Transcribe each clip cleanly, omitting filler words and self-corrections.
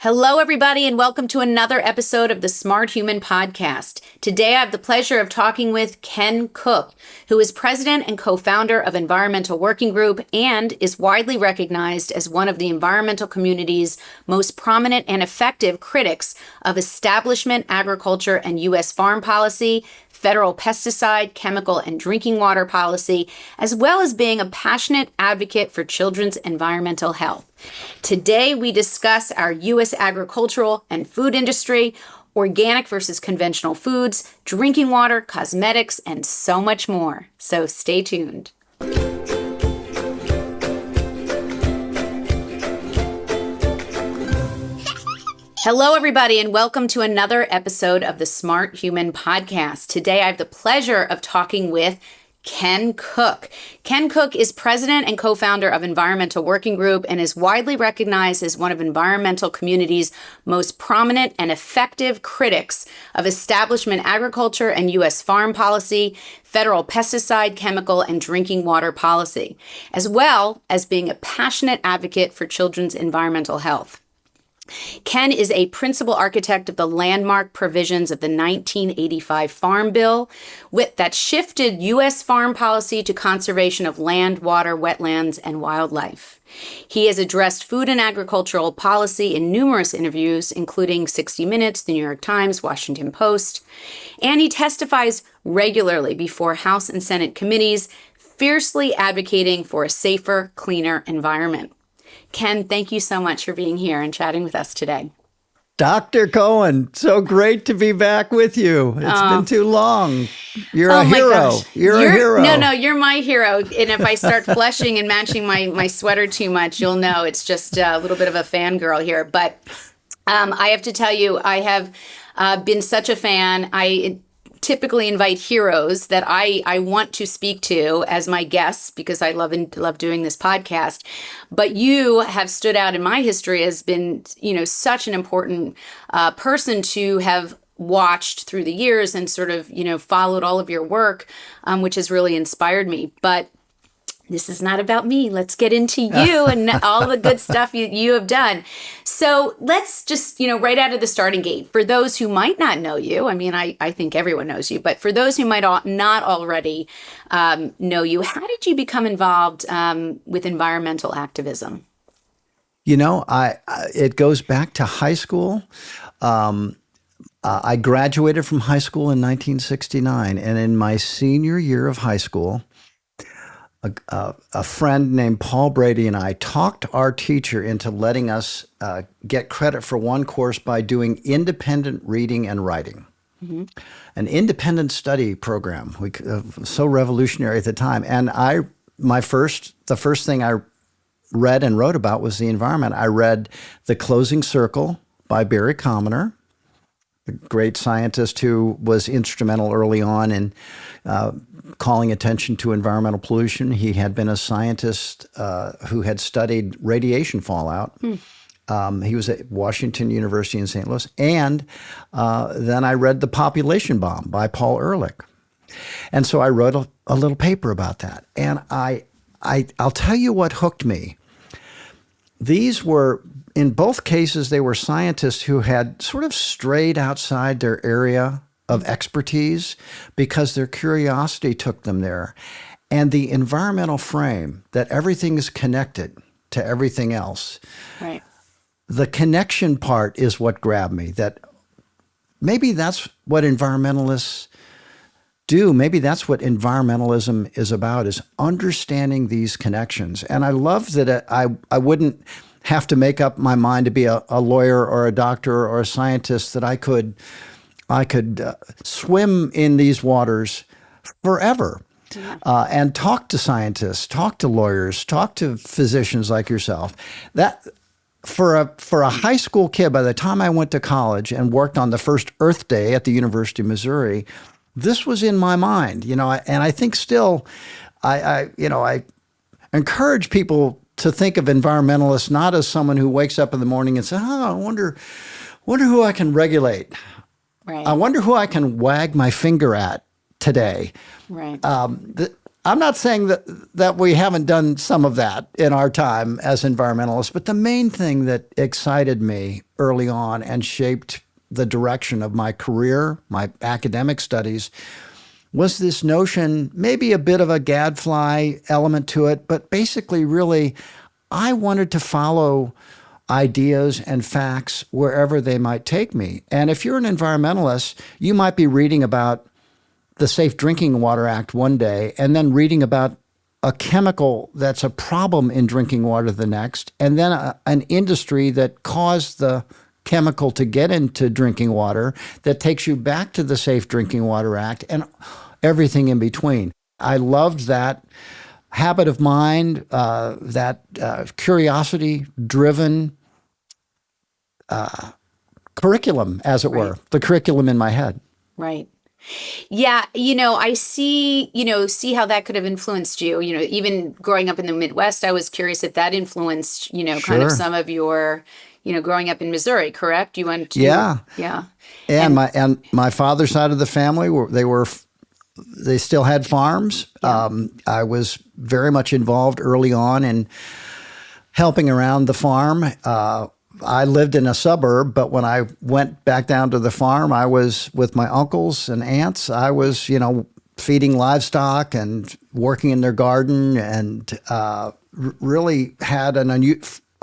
Hello, everybody, and welcome to another episode of the Smart Human Podcast. Today, I have the pleasure of talking with Ken Cook, who is president and co-founder of Environmental Working Group and is widely recognized as one of the environmental community's most prominent and effective critics of establishment agriculture and U.S. farm policy, federal pesticide, chemical, and drinking water policy, as well as being a passionate advocate for children's environmental health. Today, we discuss our U.S. agricultural and food industry, organic versus conventional foods, drinking water, cosmetics, and so much more. So stay tuned. Hello, everybody, and welcome to another episode of the Smart Human Podcast. Today, I have the pleasure of talking with Ken Cook. Ken Cook is president and co-founder of Environmental Working Group and is widely recognized as one of environmental community's most prominent and effective critics of establishment agriculture and U.S. farm policy, federal pesticide, chemical, and drinking water policy, as well as being a passionate advocate for children's environmental health. Ken is a principal architect of the landmark provisions of the 1985 Farm Bill that shifted U.S. farm policy to conservation of land, water, wetlands, and wildlife. He has addressed food and agricultural policy in numerous interviews, including 60 Minutes, The New York Times, Washington Post, and he testifies regularly before House and Senate committees, fiercely advocating for a safer, cleaner environment. Ken, thank you so much for being here and chatting with us today. Dr. Cohen, so great to be back with you. It's been too long. You're a hero. You're a hero. No, you're my hero. And if I start flushing and matching my sweater too much, you'll know it's just a little bit of a fangirl here. But I have to tell you, I have been such a fan. I typically invite heroes that I want to speak to as my guests because I love doing this podcast. But you have stood out in my history as been, such an important person to have watched through the years and sort of, followed all of your work, which has really inspired me. But this is not about me. Let's get into you and all the good stuff you have done. So let's just, right out of the starting gate, for those who might not know you, I think everyone knows you, but for those who might not already know you, how did you become involved with environmental activism? It goes back to high school. I graduated from high school in 1969, and in my senior year of high school, a friend named Paul Brady and I talked our teacher into letting us get credit for one course by doing independent reading and writing. Mm-hmm. An independent study program, so revolutionary at the time. And the first thing I read and wrote about was the environment. I read The Closing Circle by Barry Commoner, the great scientist who was instrumental early on in calling attention to environmental pollution. He had been a scientist who had studied radiation fallout. He was at Washington University in St. Louis. And then I read The Population Bomb by Paul Ehrlich. And so I wrote a little paper about that. And I'll tell you what hooked me. These were, in both cases, they were scientists who had sort of strayed outside their area of expertise because their curiosity took them there. And the environmental frame that everything is connected to everything else. Right. The connection part is what grabbed me, that maybe that's what environmentalists do. Maybe that's what environmentalism is about, is understanding these connections. And I love that I wouldn't have to make up my mind to be a lawyer or a doctor or a scientist, that I could swim in these waters forever and talk to scientists, talk to lawyers, talk to physicians like yourself. That for a high school kid, by the time I went to college and worked on the first Earth Day at the University of Missouri, this was in my mind, and I think still, I encourage people to think of environmentalists not as someone who wakes up in the morning and says, I wonder who I can regulate. Right. I wonder who I can wag my finger at today. Right. I'm not saying that we haven't done some of that in our time as environmentalists, but the main thing that excited me early on and shaped the direction of my career, my academic studies, was this notion, maybe a bit of a gadfly element to it, but basically really I wanted to follow ideas and facts wherever they might take me. And if you're an environmentalist, you might be reading about the Safe Drinking Water Act one day and then reading about a chemical that's a problem in drinking water the next, and then an industry that caused the chemical to get into drinking water that takes you back to the Safe Drinking Water Act and everything in between. I loved that habit of mind, that curiosity-driven curriculum, as it were, the curriculum in my head. Right. Yeah, I see how that could have influenced you. Even growing up in the Midwest, I was curious if that influenced, kind of some of your, growing up in Missouri, correct? You went to Yeah. And my father's side of the family they still had farms. Yeah. I was very much involved early on in helping around the farm. I lived in a suburb, but when I went back down to the farm, I was with my uncles and aunts. I was, feeding livestock and working in their garden, and really had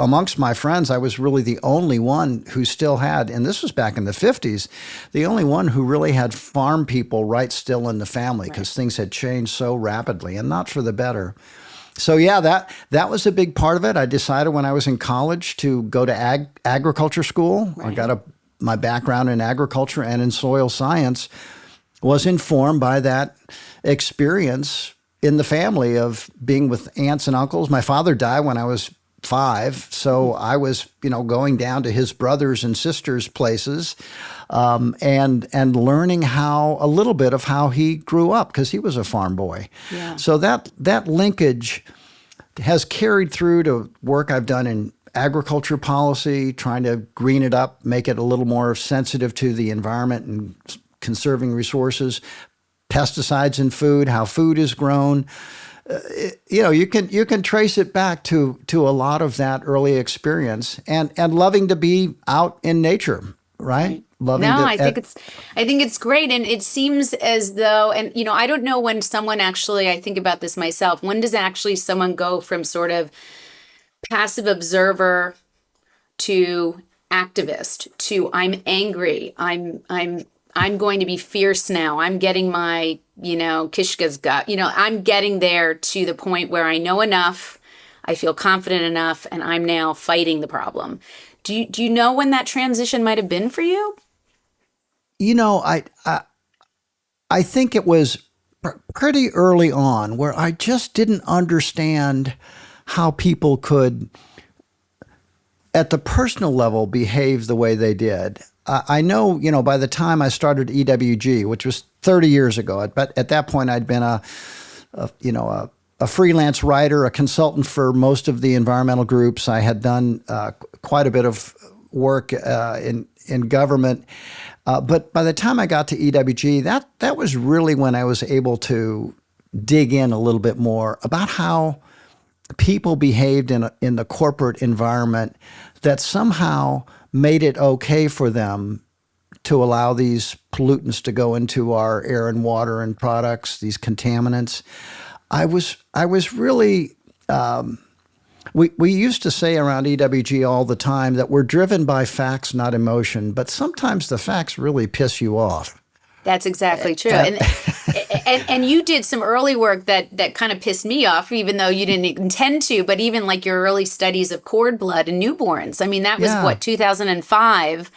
amongst my friends, I was really the only one who still had, and this was back in the 50s, the only one who really had farm people right still in the family, because things had changed so rapidly and not for the better. So yeah, that was a big part of it. I decided when I was in college to go to agriculture school. Right. I got my background in agriculture and in soil science was informed by that experience in the family of being with aunts and uncles. My father died when I was 5, so I was, going down to his brothers and sisters' places, and learning a little bit of how he grew up, because he was a farm boy. Yeah. So that linkage has carried through to work I've done in agriculture policy, trying to green it up, make it a little more sensitive to the environment and conserving resources, pesticides in food, how food is grown. You can trace it back to a lot of that early experience, and loving to be out in nature, right? I think it's great, and it seems as though, and I don't know when someone actually, I think about this myself, when does actually someone go from sort of passive observer to activist to I'm angry, I'm going to be fierce now. I'm getting my, Kishka's gut. I'm getting there to the point where I know enough, I feel confident enough, and I'm now fighting the problem. Do you know when that transition might have been for you? I think it was pretty early on, where I just didn't understand how people could, at the personal level, behave the way they did. I know, by the time I started EWG, which was 30 years ago, but at that point I'd been a freelance writer, a consultant for most of the environmental groups. I had done quite a bit of work in government. But by the time I got to EWG, that was really when I was able to dig in a little bit more about how people behaved in the corporate environment that somehow made it okay for them to allow these pollutants to go into our air and water and products, these contaminants. I was really, we used to say around EWG all the time that we're driven by facts, not emotion, but sometimes the facts really piss you off. That's exactly true. And you did some early work that kind of pissed me off, even though you didn't intend to, but even like your early studies of cord blood in newborns. I mean, that was 2005,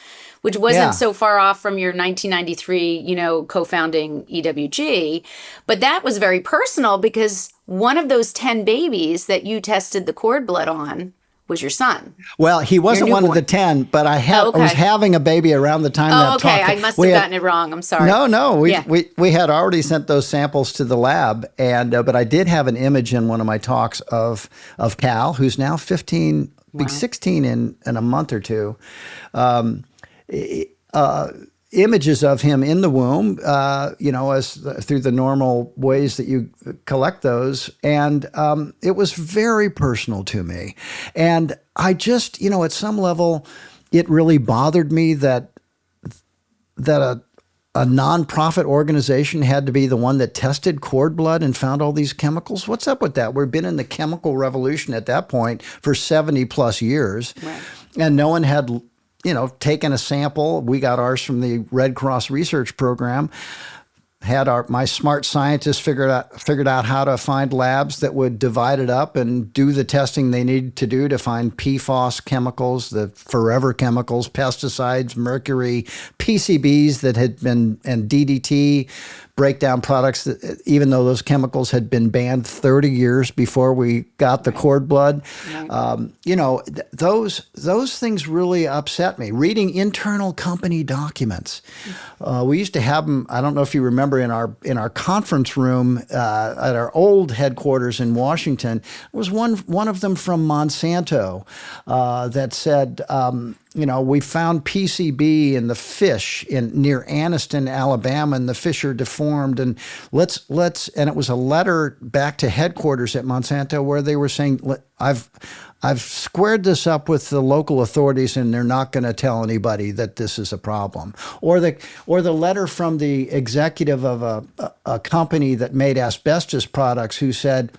which wasn't so far off from your 1993, co-founding EWG. But that was very personal, because one of those 10 babies that you tested the cord blood on was your son. Well, he wasn't one of the 10, but I was having a baby around the time that talk. I must have gotten it wrong. I'm sorry. No. We had already sent those samples to the lab, and but I did have an image in one of my talks of Cal, who's now 15, be 16 in a month or two. images of him in the womb, as through the normal ways that you collect those. And it was very personal to me. And I just, at some level, it really bothered me that a nonprofit organization had to be the one that tested cord blood and found all these chemicals. What's up with that? We've been in the chemical revolution at that point for 70 plus years. Right. And no one had taken a sample. We got ours from the Red Cross research program. Had my smart scientists figured out how to find labs that would divide it up and do the testing they needed to do to find PFAS chemicals, the forever chemicals, pesticides, mercury, PCBs that had been, and DDT, breakdown products, that, even though those chemicals had been banned 30 years before we got the cord blood. Right. Those things really upset me. Reading internal company documents. We used to have them, I don't know if you remember, in our conference room at our old headquarters in Washington. There was one of them from Monsanto that said, we found PCB in the fish near Anniston, Alabama, and the fish are deformed. And and it was a letter back to headquarters at Monsanto where they were saying, I've squared this up with the local authorities, and they're not going to tell anybody that this is a problem. Or the letter from the executive of a company that made asbestos products who said,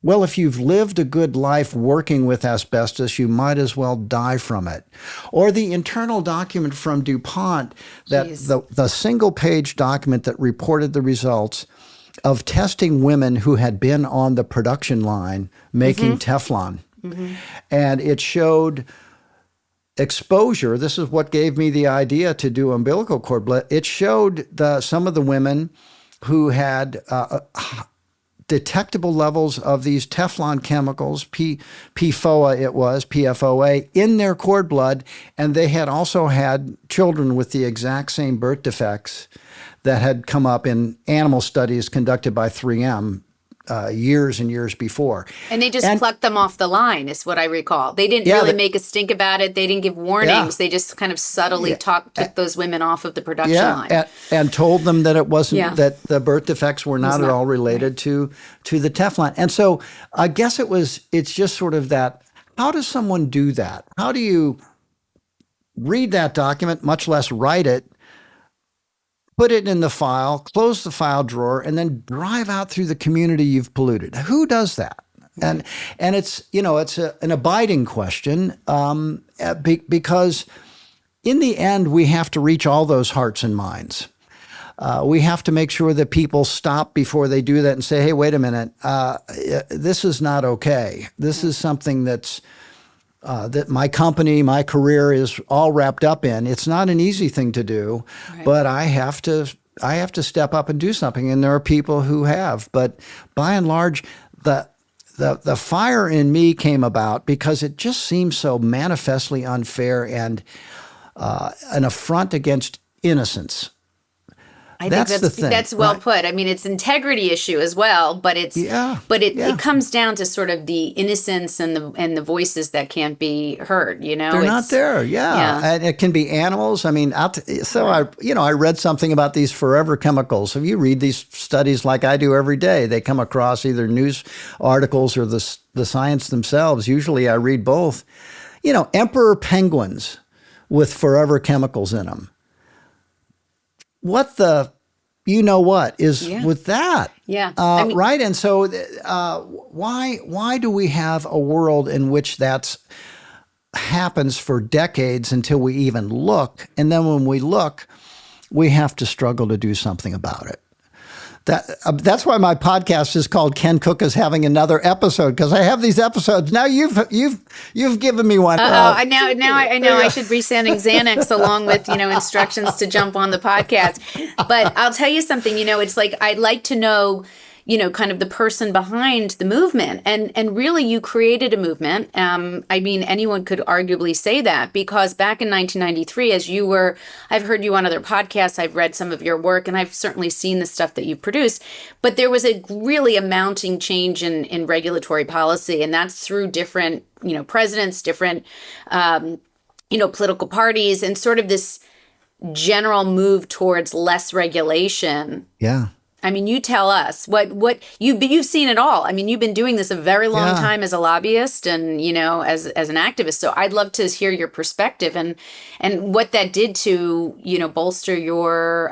well, if you've lived a good life working with asbestos, you might as well die from it. Or the internal document from DuPont, that the single-page document that reported the results of testing women who had been on the production line making Teflon. Mm-hmm. And it showed exposure. This is what gave me the idea to do umbilical cord blood. It showed some of the women who had detectable levels of these Teflon chemicals, PFOA, in their cord blood, and they had also had children with the exact same birth defects that had come up in animal studies conducted by 3M years and years before. And they just plucked them off the line, is what I recall. They didn't really make a stink about it. They didn't give warnings. They just kind of subtly took those women off of the production line. And told them that it wasn't, that the birth defects were not at all related to the Teflon. And so I guess it's just sort of that, how does someone do that? How do you read that document, much less write it, put it in the file, close the file drawer, and then drive out through the community you've polluted? Who does that? And it's an abiding question because in the end we have to reach all those hearts and minds. We have to make sure that people stop before they do that and say, "Hey, wait a minute, this is not okay. This is something that my company, my career is all wrapped up in." It's not an easy thing to do, but I have to step up and do something. And there are people who have, but by and large, the fire in me came about because it just seems so manifestly unfair and an affront against innocence. I think that's well put. I mean, it's an integrity issue as well, but it comes down to sort of the innocence and the voices that can't be heard. They're not there. And it can be animals. I mean, I read something about these forever chemicals. If you read these studies like I do every day, they come across either news articles or the science themselves. Usually, I read both. Emperor penguins with forever chemicals in them. What the, what is with that? Yeah. Right. And so why do we have a world in which that's happens for decades until we even look? And then when we look, we have to struggle to do something about it. That's why my podcast is called Ken Cook is Having Another Episode, because I have these episodes. Now you've given me one. Now I know I should be sending Xanax along with instructions to jump on the podcast. But I'll tell you something. It's like I'd like to know kind of the person behind the movement. And really, you created a movement. I mean, anyone could arguably say that, because back in 1993, I've heard you on other podcasts, I've read some of your work, and I've certainly seen the stuff that you've produced. But there was a mounting change in regulatory policy, and that's through different, presidents, different, political parties, and sort of this general move towards less regulation. Yeah. I mean, you tell us what you've seen it all. I mean, you've been doing this a very long time as a lobbyist and, as an activist. So I'd love to hear your perspective and what that did to, bolster your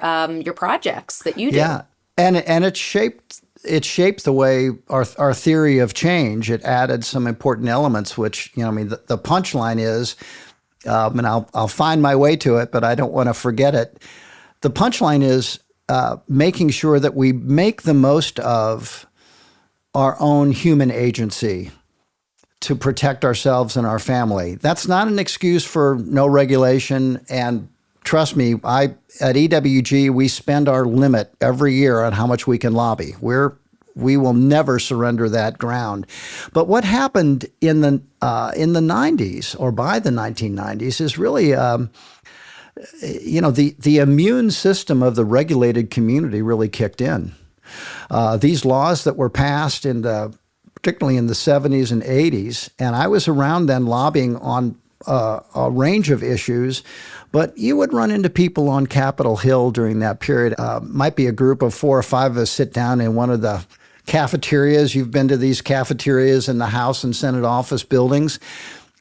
projects that you do. Yeah. And it shaped the way our theory of change. It added some important elements, which, the punchline is, and I'll find my way to it, but I don't want to forget it. The punchline is making sure that we make the most of our own human agency to protect ourselves and our family. That's not an excuse for no regulation. And trust me, at EWG, we spend our limit every year on how much we can lobby. We will never surrender that ground. But what happened in the 90s or by the 1990s is really the immune system of the regulated community really kicked in. These laws that were passed particularly in the 70s and 80s, and I was around then lobbying on a range of issues, but you would run into people on Capitol Hill during that period. Might be a group of 4 or 5 of us sit down in one of the cafeterias. You've been to these cafeterias in the House and Senate office buildings.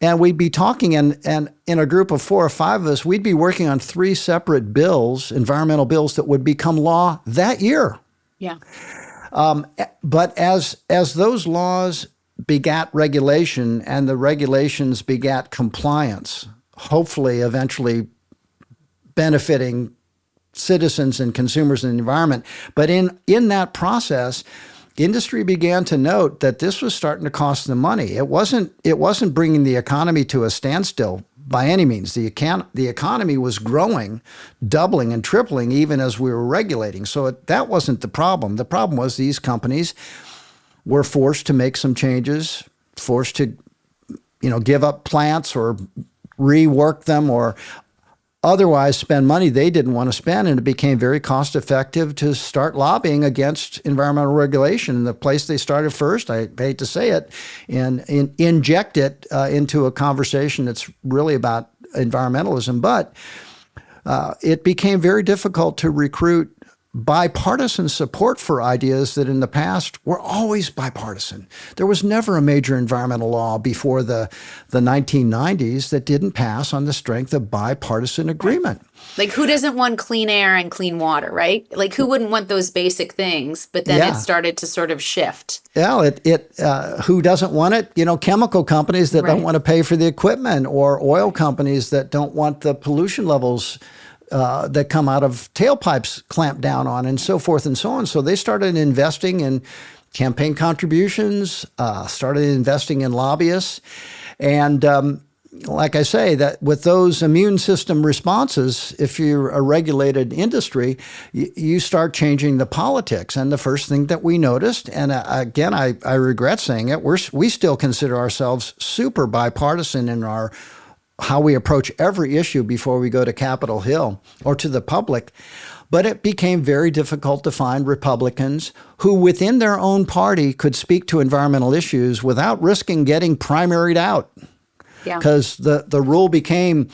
And we'd be talking, and in a group of 4 or 5 of us, we'd be working on 3 separate bills, environmental bills that would become law that year. Yeah. But as those laws begat regulation and the regulations begat compliance, hopefully eventually benefiting citizens and consumers and the environment. But in that process, industry began to note that this was starting to cost them money. It wasn't bringing the economy to a standstill by any means. The economy was growing, doubling and tripling even as we were regulating. So that wasn't the problem. The problem was these companies were forced to make some changes, forced to, give up plants or rework them or otherwise spend money they didn't want to spend, and it became very cost effective to start lobbying against environmental regulation. And the place they started first, I hate to say it, and inject it into a conversation that's really about environmentalism. But it became very difficult to recruit bipartisan support for ideas that in the past were always bipartisan. There was never a major environmental law before the 1990s that didn't pass on the strength of bipartisan agreement. Like, who doesn't want clean air and clean water, right? Like, who wouldn't want those basic things? But then it started to sort of shift. Yeah, who doesn't want it? Chemical companies that don't want to pay for the equipment, or oil companies that don't want the pollution levels that come out of tailpipes clamped down on, and so forth and so on. So they started investing in campaign contributions, started investing in lobbyists. And like I say, that with those immune system responses, if you're a regulated industry, you start changing the politics. And the first thing that we noticed, and again, I regret saying it, we still consider ourselves super bipartisan in how we approach every issue before we go to Capitol Hill or to the public. But it became very difficult to find Republicans who within their own party could speak to environmental issues without risking getting primaried out. Because the rule became,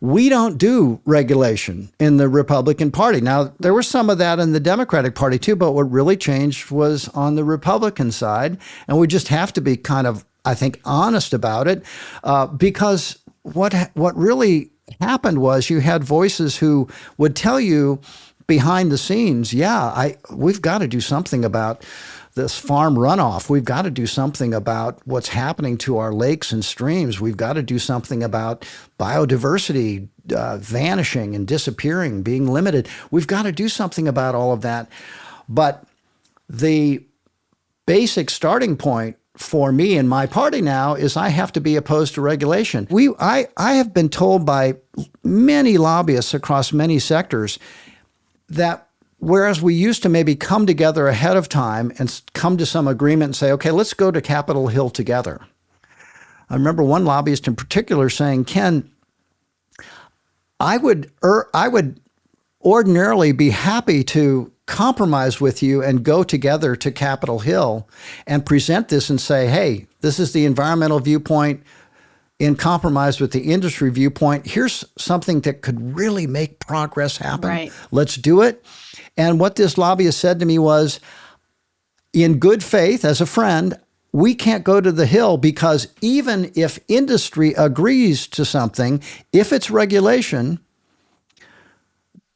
we don't do regulation in the Republican Party. Now, there was some of that in the Democratic Party too, but what really changed was on the Republican side. And we just have to be kind of, I think, honest about it, because what really happened was you had voices who would tell you behind the scenes, we've got to do something about this farm runoff. We've got to do something about what's happening to our lakes and streams. We've got to do something about biodiversity vanishing and disappearing, being limited. We've got to do something about all of that. But the basic starting point for me and my party now is I have to be opposed to regulation. I have been told by many lobbyists across many sectors that whereas we used to maybe come together ahead of time and come to some agreement and say, okay, let's go to Capitol Hill together. I remember one lobbyist in particular saying, Ken, I would ordinarily be happy to compromise with you and go together to Capitol Hill and present this and say, hey, this is the environmental viewpoint. in compromise with the industry viewpoint. Here's something that could really make progress happen. Right. Let's do it. And what this lobbyist said to me was, in good faith, as a friend, we can't go to the Hill because even if industry agrees to something, if it's regulation,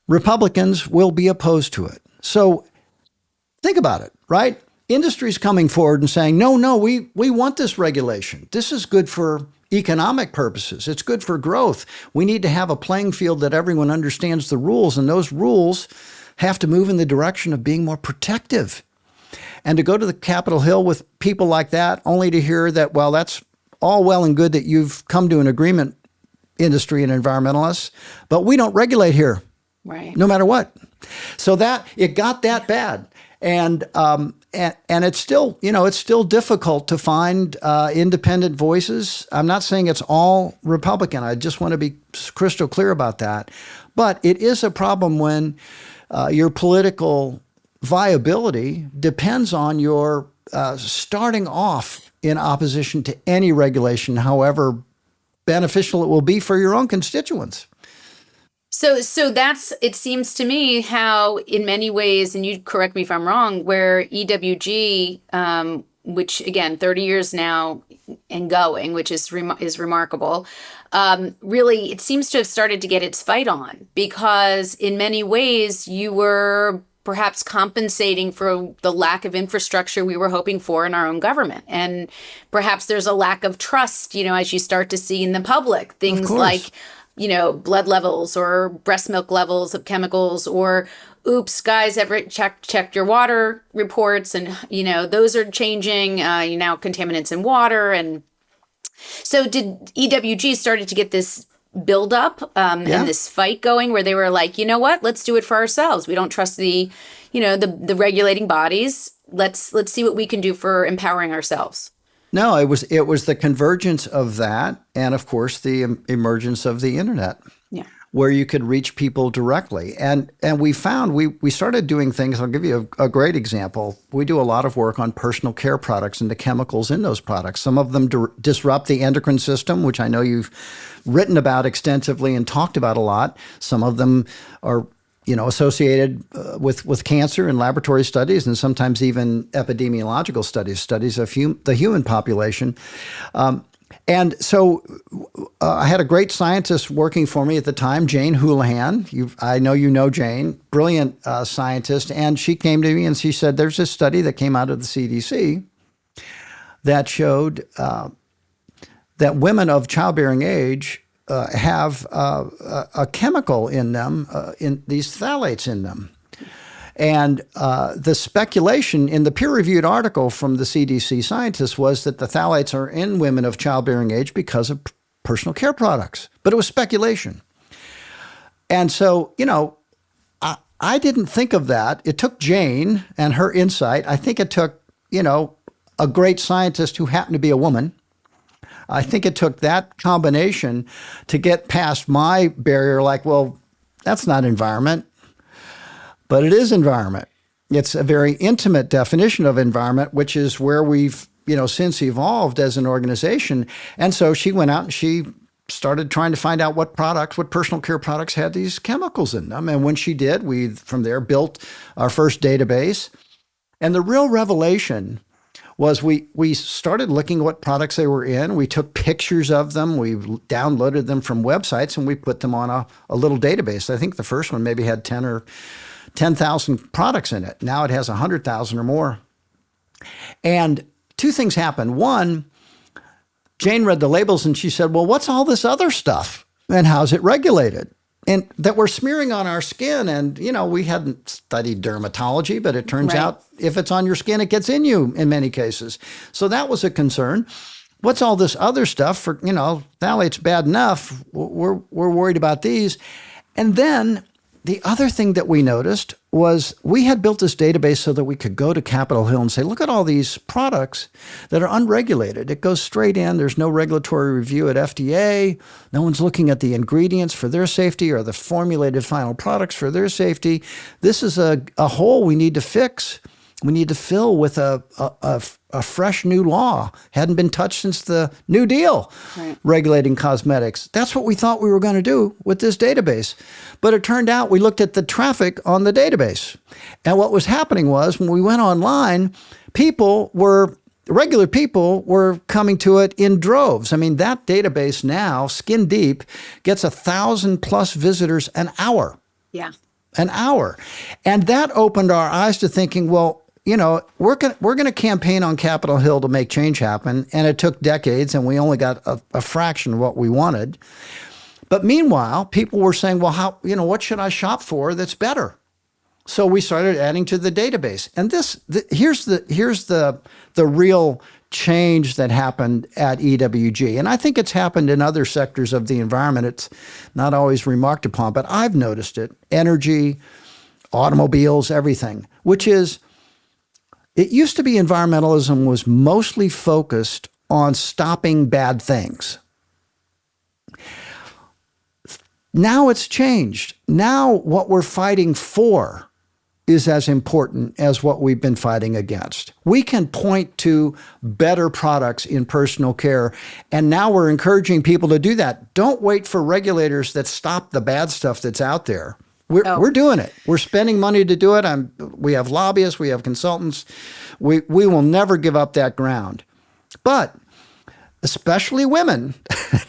Republicans will be opposed to it. So think about it, right? Industry's coming forward and saying, no, we want this regulation. This is good for economic purposes. It's good for growth. We need to have a playing field that everyone understands the rules, and those rules have to move in the direction of being more protective. And to go to the Capitol Hill with people like that, only to hear that, well, that's all well and good that you've come to an agreement, industry and environmentalists, but we don't regulate here, right? No matter what. So that it got that bad, and it's still, it's still difficult to find independent voices. I'm not saying it's all Republican. I just want to be crystal clear about that. But it is a problem when your political viability depends on your starting off in opposition to any regulation, however beneficial it will be for your own constituents. So that's, it seems to me, how in many ways, and you correct me if I'm wrong, where EWG, which again, 30 years now and going, which is remarkable, really, it seems to have started to get its fight on, because in many ways you were perhaps compensating for the lack of infrastructure we were hoping for in our own government. And perhaps there's a lack of trust, as you start to see in the public, things like, blood levels or breast milk levels of chemicals, or, oops, guys, ever checked your water reports? And, those are changing, contaminants in water. And so did EWG started to get this build up and this fight going where they were like, you know what, let's do it for ourselves. We don't trust the regulating bodies. Let's see what we can do for empowering ourselves. No, it was the convergence of that, and of course the emergence of the internet, where you could reach people directly. And we found we started doing things. I'll give you a great example. We do a lot of work on personal care products and the chemicals in those products. Some of them disrupt the endocrine system, which I know you've written about extensively and talked about a lot. Some of them are associated with cancer in laboratory studies, and sometimes even epidemiological studies of the human population. And so I had a great scientist working for me at the time, Jane Houlihan. I know you know Jane, brilliant scientist. And she came to me and she said, there's this study that came out of the CDC that showed that women of childbearing age have a chemical in them, in these phthalates in them. And the speculation in the peer-reviewed article from the CDC scientists was that the phthalates are in women of childbearing age because of personal care products. But it was speculation. And so, I didn't think of that. It took Jane and her insight. I think it took, a great scientist who happened to be a woman. I think it took that combination to get past my barrier, like, well, that's not environment. But it is environment. It's a very intimate definition of environment, which is where we've, since evolved as an organization. And so she went out and she started trying to find out what personal care products had these chemicals in them. And when she did, we, from there, built our first database. And the real revelation was we started looking at what products they were in. We took pictures of them. We downloaded them from websites, and we put them on a little database. I think the first one maybe had 10,000 products in it. Now it has 100,000 or more. And two things happened. One, Jane read the labels and she said, well, what's all this other stuff and how's it regulated? And that we're smearing on our skin. And, we hadn't studied dermatology, but it turns out if it's on your skin, it gets in you in many cases. So that was a concern. What's all this other stuff for, phthalates bad enough. We're worried about these. And then the other thing that we noticed was we had built this database so that we could go to Capitol Hill and say, look at all these products that are unregulated. It goes straight in. There's no regulatory review at FDA. No one's looking at the ingredients for their safety or the formulated final products for their safety. This is a hole we need to fix We need to fill with a fresh new law. Hadn't been touched since the New Deal, regulating cosmetics. That's what we thought we were going to do with this database. But it turned out we looked at the traffic on the database. And what was happening was when we went online, regular people were coming to it in droves. I mean, that database now, skin deep, gets 1,000+ visitors an hour. Yeah. An hour. And that opened our eyes to thinking, well, we're going to campaign on Capitol Hill to make change happen. And it took decades, and we only got a fraction of what we wanted. But meanwhile, people were saying, well, what should I shop for that's better? So we started adding to the database. And here's the real change that happened at EWG. And I think it's happened in other sectors of the environment. It's not always remarked upon, but I've noticed it. Energy, automobiles, everything, which is, it used to be environmentalism was mostly focused on stopping bad things. Now it's changed. Now what we're fighting for is as important as what we've been fighting against. We can point to better products in personal care, and now we're encouraging people to do that. Don't wait for regulators that stop the bad stuff that's out there. We're doing it. We're spending money to do it. We have lobbyists. We have consultants. We will never give up that ground. But especially women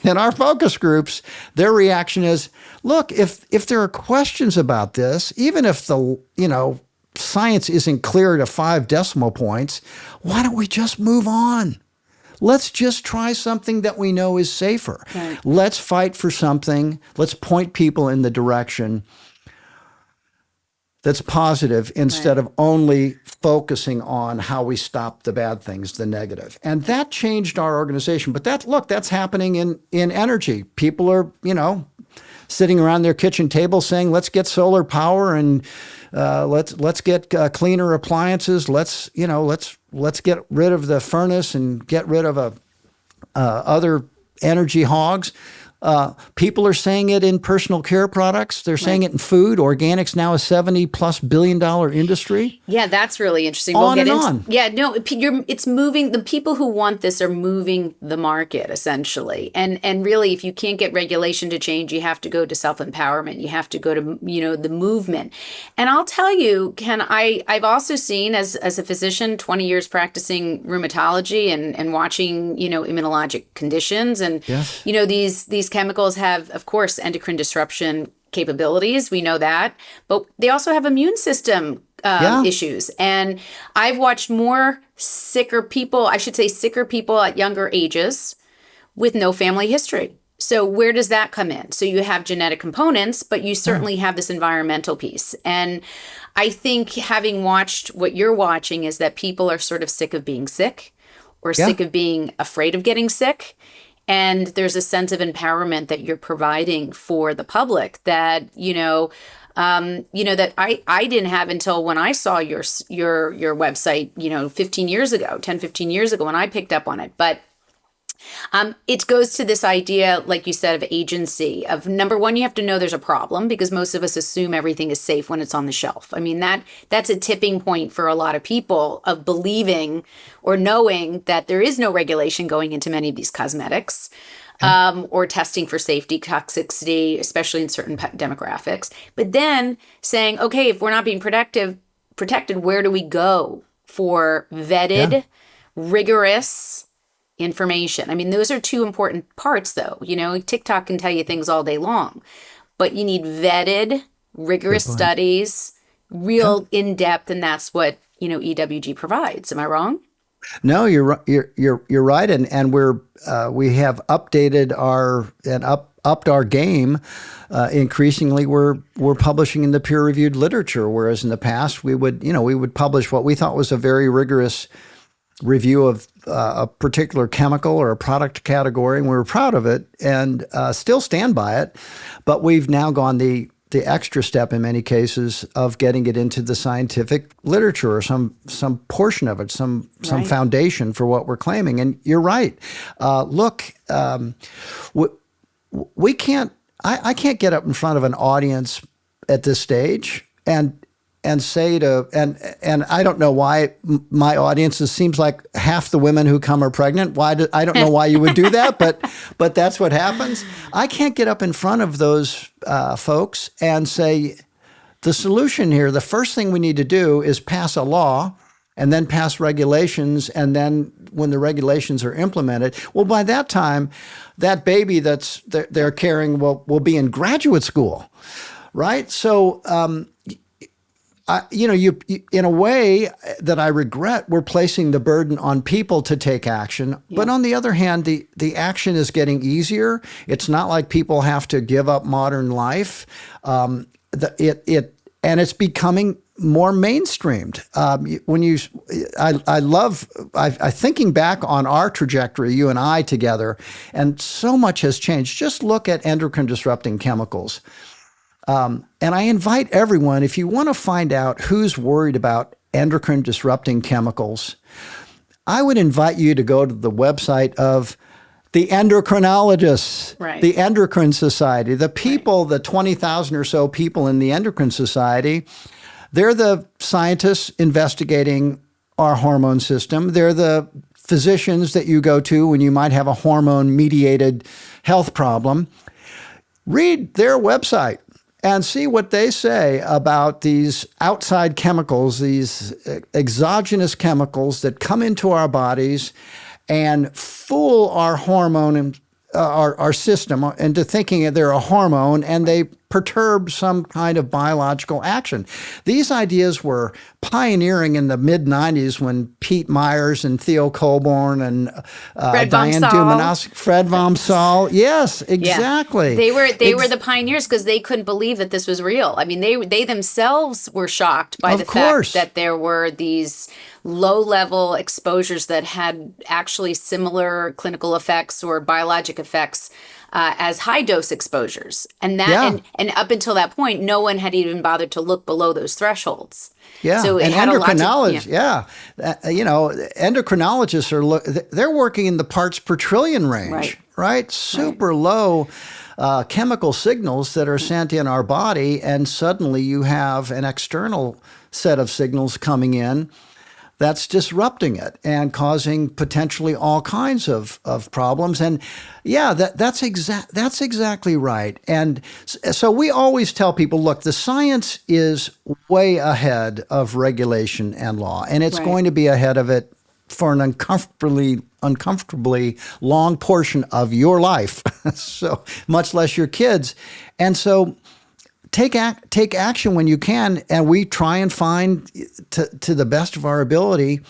in our focus groups, their reaction is, look, if there are questions about this, even if the science isn't clear to 5 decimal points, why don't we just move on? Let's just try something that we know is safer. Right. Let's fight for something. Let's point people in the direction that's positive instead of only focusing on how we stop the bad things, the negative. And that changed our organization. But that's happening in energy. People are, sitting around their kitchen table saying, let's get solar power and let's get cleaner appliances. Let's get rid of the furnace and get rid of other energy hogs. People are saying it in personal care products. They're saying it in food. Organics now a $70+ billion industry. Yeah, that's really interesting. On. Yeah, no, it's moving. The people who want this are moving the market essentially. And really, if you can't get regulation to change, you have to go to self-empowerment. You have to go to the movement. And I'll tell you, Ken, I've also seen as a physician, 20 years practicing rheumatology and watching immunologic conditions and yes. These chemicals have, of course, endocrine disruption capabilities. We know that. But they also have immune system issues. And I've watched more sicker people at younger ages with no family history. So where does that come in? So you have genetic components, but you certainly have this environmental piece. And I think having watched what you're watching is that people are sort of sick of being sick or sick of being afraid of getting sick. And there's a sense of empowerment that you're providing for the public that, that I didn't have until when I saw your website, 10, 15 years ago when I picked up on it. But it goes to this idea, like you said, of agency of number one, you have to know there's a problem because most of us assume everything is safe when it's on the shelf. I mean, that's a tipping point for a lot of people of believing or knowing that there is no regulation going into many of these cosmetics or testing for safety, toxicity, especially in certain demographics. But then saying, okay, if we're not being protected, where do we go for vetted, rigorous information? I mean, those are two important parts, though. TikTok can tell you things all day long, but you need vetted, rigorous studies, real in-depth, and that's what EWG provides. Am I wrong? No, you're right, and we have updated upped our game. Increasingly, we're publishing in the peer-reviewed literature, whereas in the past we would publish what we thought was a very rigorous review of a particular chemical or a product category, and we were proud of it and still stand by it. But we've now gone the extra step in many cases of getting it into the scientific literature or some portion of it, some foundation for what we're claiming. And you're right. Look, we can't. I can't get up in front of an audience at this stage and and say to, and I don't know why my audience, it seems like half the women who come are pregnant. I don't know why you would do that, but that's what happens. I can't get up in front of those folks and say, the solution here, the first thing we need to do is pass a law and then pass regulations. And then when the regulations are implemented, well, by that time, that baby they're carrying will be in graduate school, right? So, you in a way that I regret, we're placing the burden on people to take action. Yeah. But on the other hand, the action is getting easier. It's not like people have to give up modern life. And it's becoming more mainstreamed. I thinking back on our trajectory, you and I together, and so much has changed. Just look at endocrine disrupting chemicals. And I invite everyone, if you want to find out who's worried about endocrine disrupting chemicals, I would invite you to go to the website of the endocrinologists, right, the Endocrine Society, the people, right, the 20,000 or so people in the Endocrine Society. They're the scientists investigating our hormone system. They're the physicians that you go to when you might have a hormone-mediated health problem. Read their website and see what they say about these outside chemicals, these exogenous chemicals that come into our bodies and fool our hormone and our system into thinking they're a hormone, and they perturb some kind of biological action. These ideas were pioneering in the mid-'90s when Pete Myers and Theo Colborn and Diane Dumanosky, Fred Vom Saal. Yes, exactly. Yeah. They were the pioneers because they couldn't believe that this was real. I mean, they themselves were shocked by the fact that there were these low-level exposures that had actually similar clinical effects or biologic effects as high-dose exposures. And and up until that point, no one had even bothered to look below those thresholds. Yeah, so and endocrinologists, endocrinologists they're working in the parts per trillion range, right? Super low chemical signals that are sent in our body, and suddenly you have an external set of signals coming in that's disrupting it and causing potentially all kinds of problems. And that's exactly right. And so we always tell people, look, the science is way ahead of regulation and law, and it's going to be ahead of it for an uncomfortably long portion of your life, so much less your kids. And so take action when you can, and we try and find, to the best of our ability,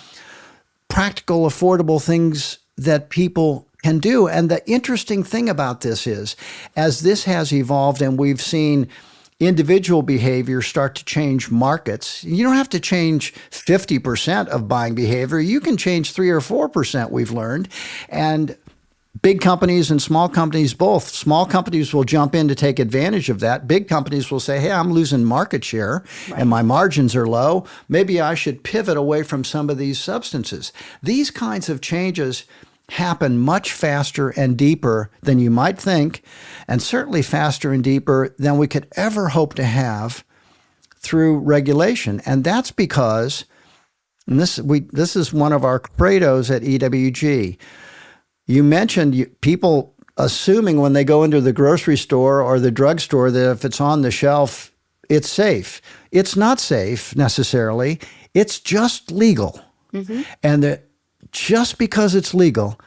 practical, affordable things that people can do. And the interesting thing about this is, as this has evolved and we've seen individual behavior start to change markets, you don't have to change 50% of buying behavior. You can change 3 or 4%, we've learned. And big companies and small companies both. Small companies will jump in to take advantage of that. Big companies will say, hey, I'm losing market share and my margins are low. Maybe I should pivot away from some of these substances. These kinds of changes happen much faster and deeper than you might think, and certainly faster and deeper than we could ever hope to have through regulation. And that's because, and this is one of our credos at EWG, you mentioned people assuming when they go into the grocery store or the drugstore that if it's on the shelf, it's safe. It's not safe necessarily. It's just legal. Mm-hmm. And just because it's legal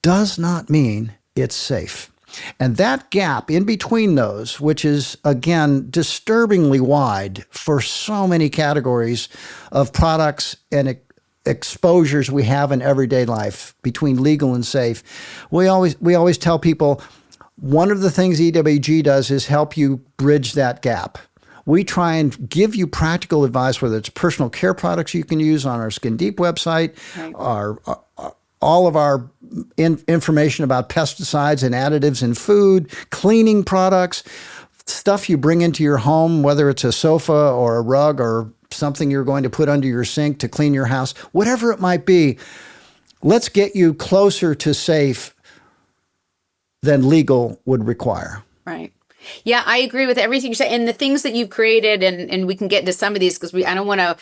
does not mean it's safe. And that gap in between those, which is, again, disturbingly wide for so many categories of products and exposures we have in everyday life between legal and safe. We always tell people one of the things EWG does is help you bridge that gap. We try and give you practical advice, whether it's personal care products you can use on our Skin Deep website, all of our information about pesticides and additives in food, cleaning products, stuff you bring into your home, whether it's a sofa or a rug or something you're going to put under your sink to clean your house, whatever it might be. Let's get you closer to safe than legal would require. Right. Yeah, I agree with everything you say. And the things that you've created, and we can get into some of these because I don't want to,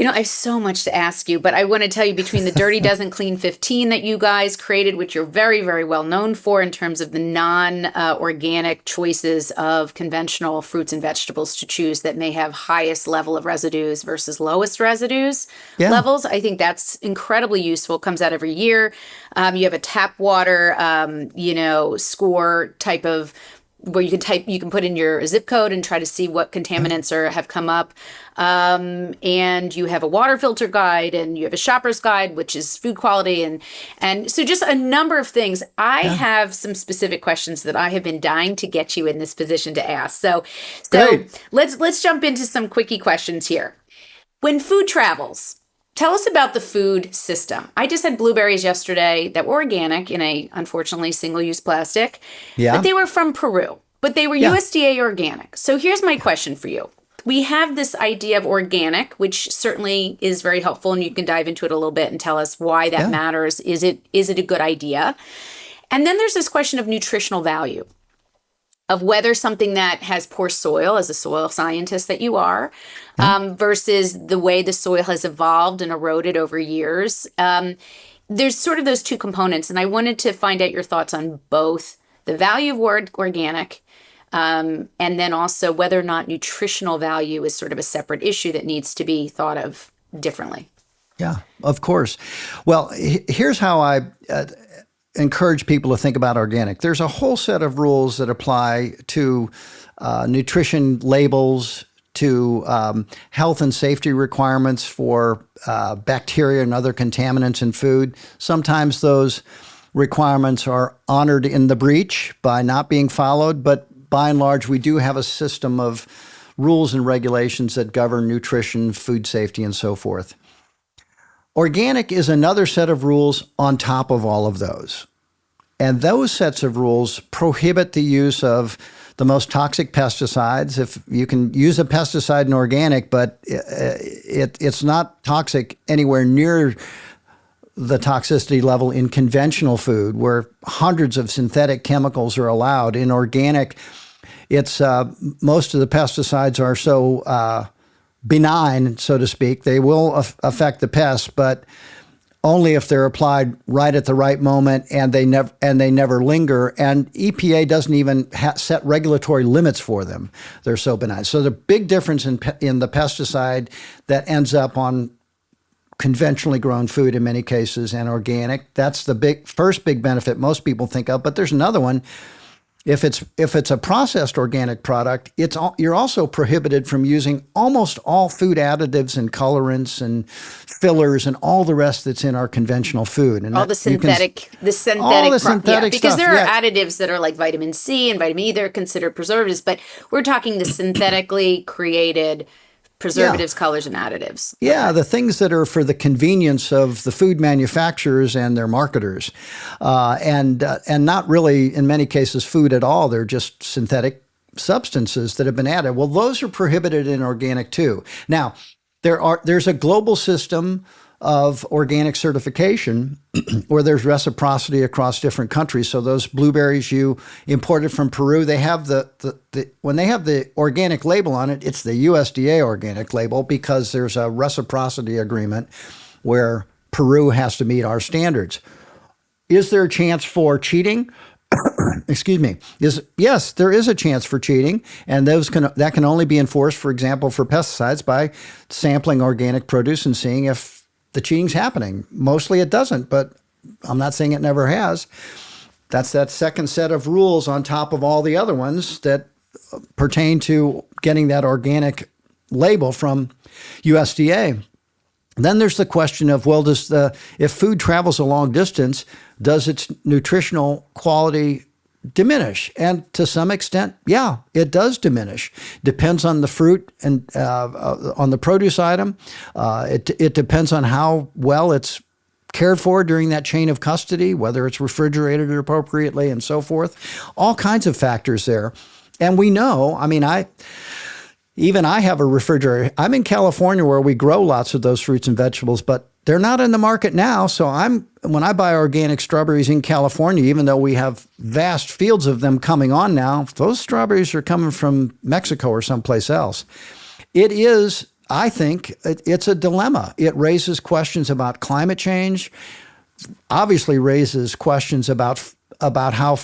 I have so much to ask you, but I want to tell you between the Dirty Dozen Clean 15 that you guys created, which you're very, very well known for in terms of the non-organic choices of conventional fruits and vegetables to choose that may have highest level of residues versus lowest residues levels. I think that's incredibly useful. Comes out every year. You have a tap water, score type of where you can put in your zip code and try to see what contaminants have come up. And you have a water filter guide, and you have a shopper's guide, which is food quality. And so just a number of things. I have some specific questions that I have been dying to get you in this position to ask. So let's jump into some quickie questions here. When food travels, tell us about the food system. I just had blueberries yesterday that were organic in a, unfortunately, single-use plastic. Yeah. But they were from Peru. But they were USDA organic. So here's my question for you. We have this idea of organic, which certainly is very helpful, and you can dive into it a little bit and tell us why that matters. Is it a good idea? And then there's this question of nutritional value, of whether something that has poor soil, as a soil scientist that you are, versus the way the soil has evolved and eroded over years. There's sort of those two components, and I wanted to find out your thoughts on both the value of organic, and then also whether or not nutritional value is sort of a separate issue that needs to be thought of differently. Yeah, of course. Well, here's how I encourage people to think about organic. There's a whole set of rules that apply to nutrition labels, to health and safety requirements for bacteria and other contaminants in food. Sometimes those requirements are honored in the breach by not being followed, but by and large, we do have a system of rules and regulations that govern nutrition, food safety, and so forth. Organic is another set of rules on top of all of those. And those sets of rules prohibit the use of the most toxic pesticides. If you can use a pesticide in organic, but it's not toxic anywhere near the toxicity level in conventional food, where hundreds of synthetic chemicals are allowed. In organic, it's most of the pesticides are so benign, so to speak. They will affect the pests, but only if they're applied right at the right moment, and they never linger. And EPA doesn't even set regulatory limits for them. They're so benign. So the big difference in the pesticide that ends up on conventionally grown food in many cases and organic, that's the first big benefit most people think of. But there's another one. If it's a processed organic product, you're also prohibited from using almost all food additives and colorants and fillers and all the rest that's in our conventional food. And all the synthetic stuff. Because there are additives that are like vitamin C and vitamin E. They're considered preservatives, but we're talking the synthetically created preservatives, colors, and additives. Yeah, the things that are for the convenience of the food manufacturers and their marketers, and not really, in many cases, food at all. They're just synthetic substances that have been added. Well, those are prohibited in organic too. Now, there's a global system of organic certification where there's reciprocity across different countries. So those blueberries you imported from Peru, they have when they have the organic label on it, it's the USDA organic label, because there's a reciprocity agreement where Peru has to meet our standards. Is there a chance for cheating? Excuse me. Yes, there is a chance for cheating, and that can only be enforced, for example, for pesticides by sampling organic produce and seeing if the cheating's happening. Mostly it doesn't, but I'm not saying it never has. That's that second set of rules on top of all the other ones that pertain to getting that organic label from USDA. Then there's the question of, well, if food travels a long distance, does its nutritional quality diminish? And to some extent, yeah, it does diminish. Depends on the fruit and on the produce item. It depends on how well it's cared for during that chain of custody, whether it's refrigerated appropriately and so forth. All kinds of factors there. And we know, even I have a refrigerator. I'm in California where we grow lots of those fruits and vegetables, but they're not in the market now. So when I buy organic strawberries in California, even though we have vast fields of them coming on now, those strawberries are coming from Mexico or someplace else. It is, I think, it's a dilemma. It raises questions about climate change, obviously raises questions about how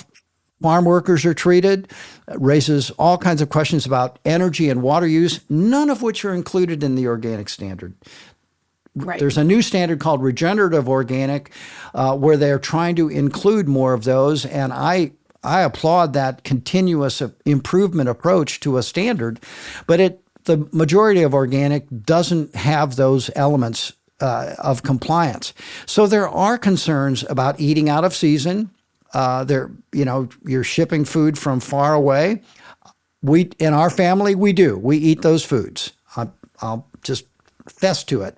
farm workers are treated, raises all kinds of questions about energy and water use, none of which are included in the organic standard. Right. There's a new standard called regenerative organic, where they're trying to include more of those. And I applaud that continuous improvement approach to a standard, but the majority of organic doesn't have those elements of compliance. So there are concerns about eating out of season. You're shipping food from far away. In our family, we eat those foods. I'll just fess to it.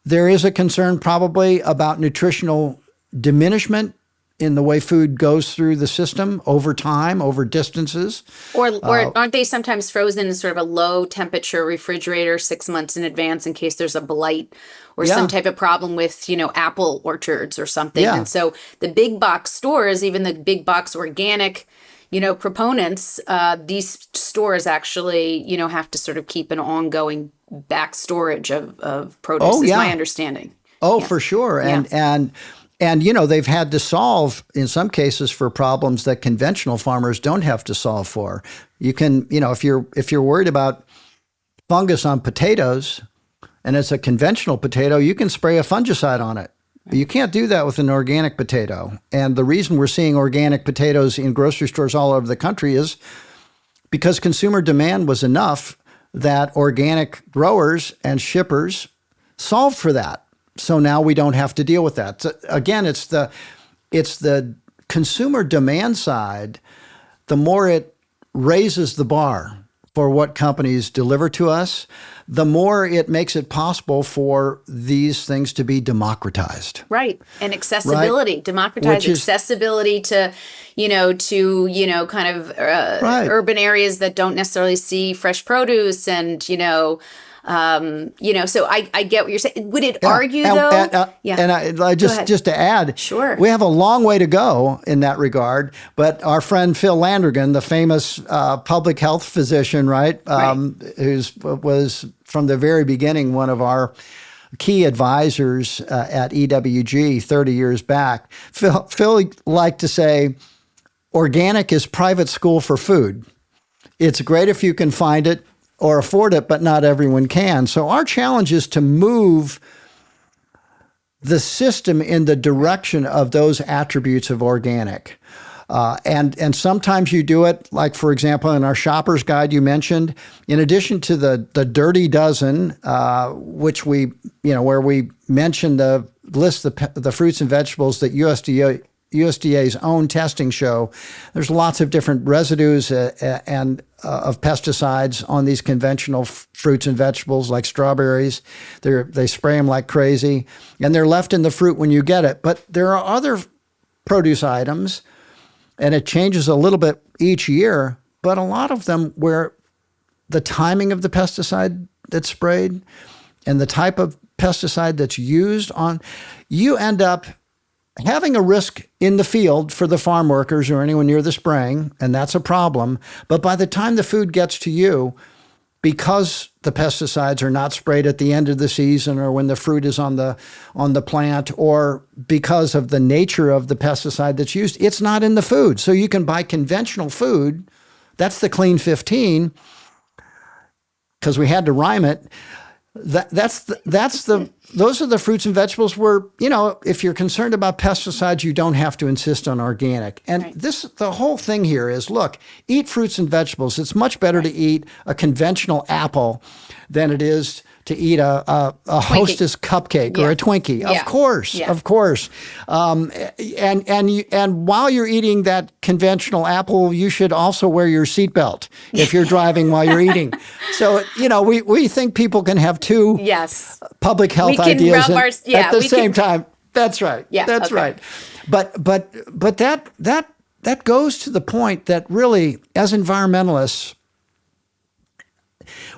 There is a concern probably about nutritional diminishment in the way food goes through the system over time, over distances. Or aren't they sometimes frozen in sort of a low temperature refrigerator 6 months in advance in case there's a blight or some type of problem with, apple orchards or something? Yeah. And so the big box stores, even the big box organic, proponents, these stores actually, have to sort of keep an ongoing back storage of produce, is my understanding. Oh, yeah. For sure. And they've had to solve, in some cases, for problems that conventional farmers don't have to solve for. You can, if you're worried about fungus on potatoes and it's a conventional potato, you can spray a fungicide on it. You can't do that with an organic potato. And the reason we're seeing organic potatoes in grocery stores all over the country is because consumer demand was enough that organic growers and shippers solved for that. So now we don't have to deal with that. So again, it's the consumer demand side. The more it raises the bar for what companies deliver to us, the more it makes it possible for these things to be democratized. Right. And accessibility, right? Democratize accessibility to, kind of urban areas that don't necessarily see fresh produce and, so I get what you're saying. Would it argue though? And I just to add, sure, we have a long way to go in that regard. But our friend Phil Landrigan, the famous public health physician, right, was from the very beginning one of our key advisors at EWG 30 years back. Phil liked to say, organic is private school for food. It's great if you can find it or afford it, but not everyone can. So our challenge is to move the system in the direction of those attributes of organic. And sometimes you do it, like, for example, in our shopper's guide you mentioned, in addition to the dirty dozen, which where we mention list the fruits and vegetables that USDA's own testing show, there's lots of different residues of pesticides on these conventional fruits and vegetables like strawberries. They spray them like crazy, and they're left in the fruit when you get it. But there are other produce items, and it changes a little bit each year, but a lot of them where the timing of the pesticide that's sprayed and the type of pesticide that's used on, you end up having a risk in the field for the farm workers or anyone near the spraying, and that's a problem. But by the time the food gets to you, because the pesticides are not sprayed at the end of the season or when the fruit is on the plant, or because of the nature of the pesticide that's used, it's not in the food. So you can buy conventional food. That's the Clean 15, because we had to rhyme it. Those are the fruits and vegetables where, if you're concerned about pesticides, you don't have to insist on organic. And the whole thing here is, look, eat fruits and vegetables. It's much better to eat a conventional apple than it is to eat a Hostess cupcake or a Twinkie. Of course. And while you're eating that conventional apple, you should also wear your seatbelt if you're driving while you're eating. So, we think people can have two public health ideas at the same time. That's right. Yeah, that's right. But that goes to the point that really, as environmentalists,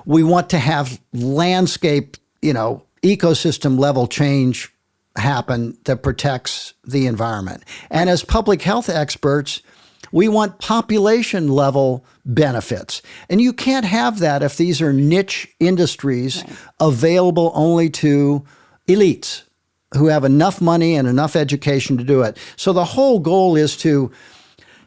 we want to have landscape, ecosystem level change happen that protects the environment. And as public health experts, we want population level benefits. And you can't have that if these are niche industries available only to elites who have enough money and enough education to do it. So the whole goal is to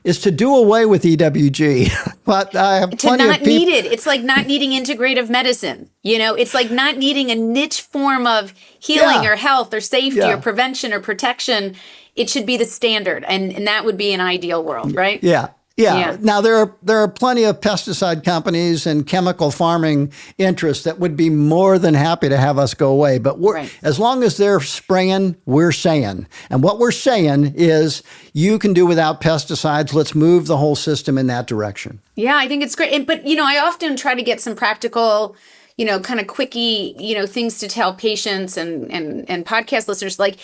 do away with EWG. But I have to not need it. It's like not needing integrative medicine. It's like not needing a niche form of healing or health or safety or prevention or protection. It should be the standard, and that would be an ideal world, right? Yeah. Now there are plenty of pesticide companies and chemical farming interests that would be more than happy to have us go away. But as long as they're spraying, we're saying. And what we're saying is you can do without pesticides. Let's move the whole system in that direction. Yeah, I think it's great. But I often try to get some practical, kind of quickie, things to tell patients and podcast listeners. Like,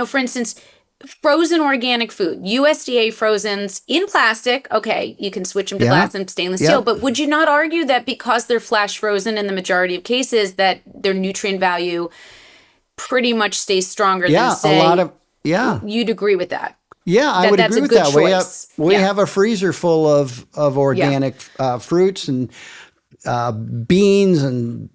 for instance, frozen organic food, USDA frozens in plastic. Okay, you can switch them to glass and stainless steel. But would you not argue that because they're flash frozen in the majority of cases, that their nutrient value pretty much stays stronger than, say, a lot of, you'd agree with that? Yeah, I would agree with that. Choice. We have a freezer full of organic fruits and beans and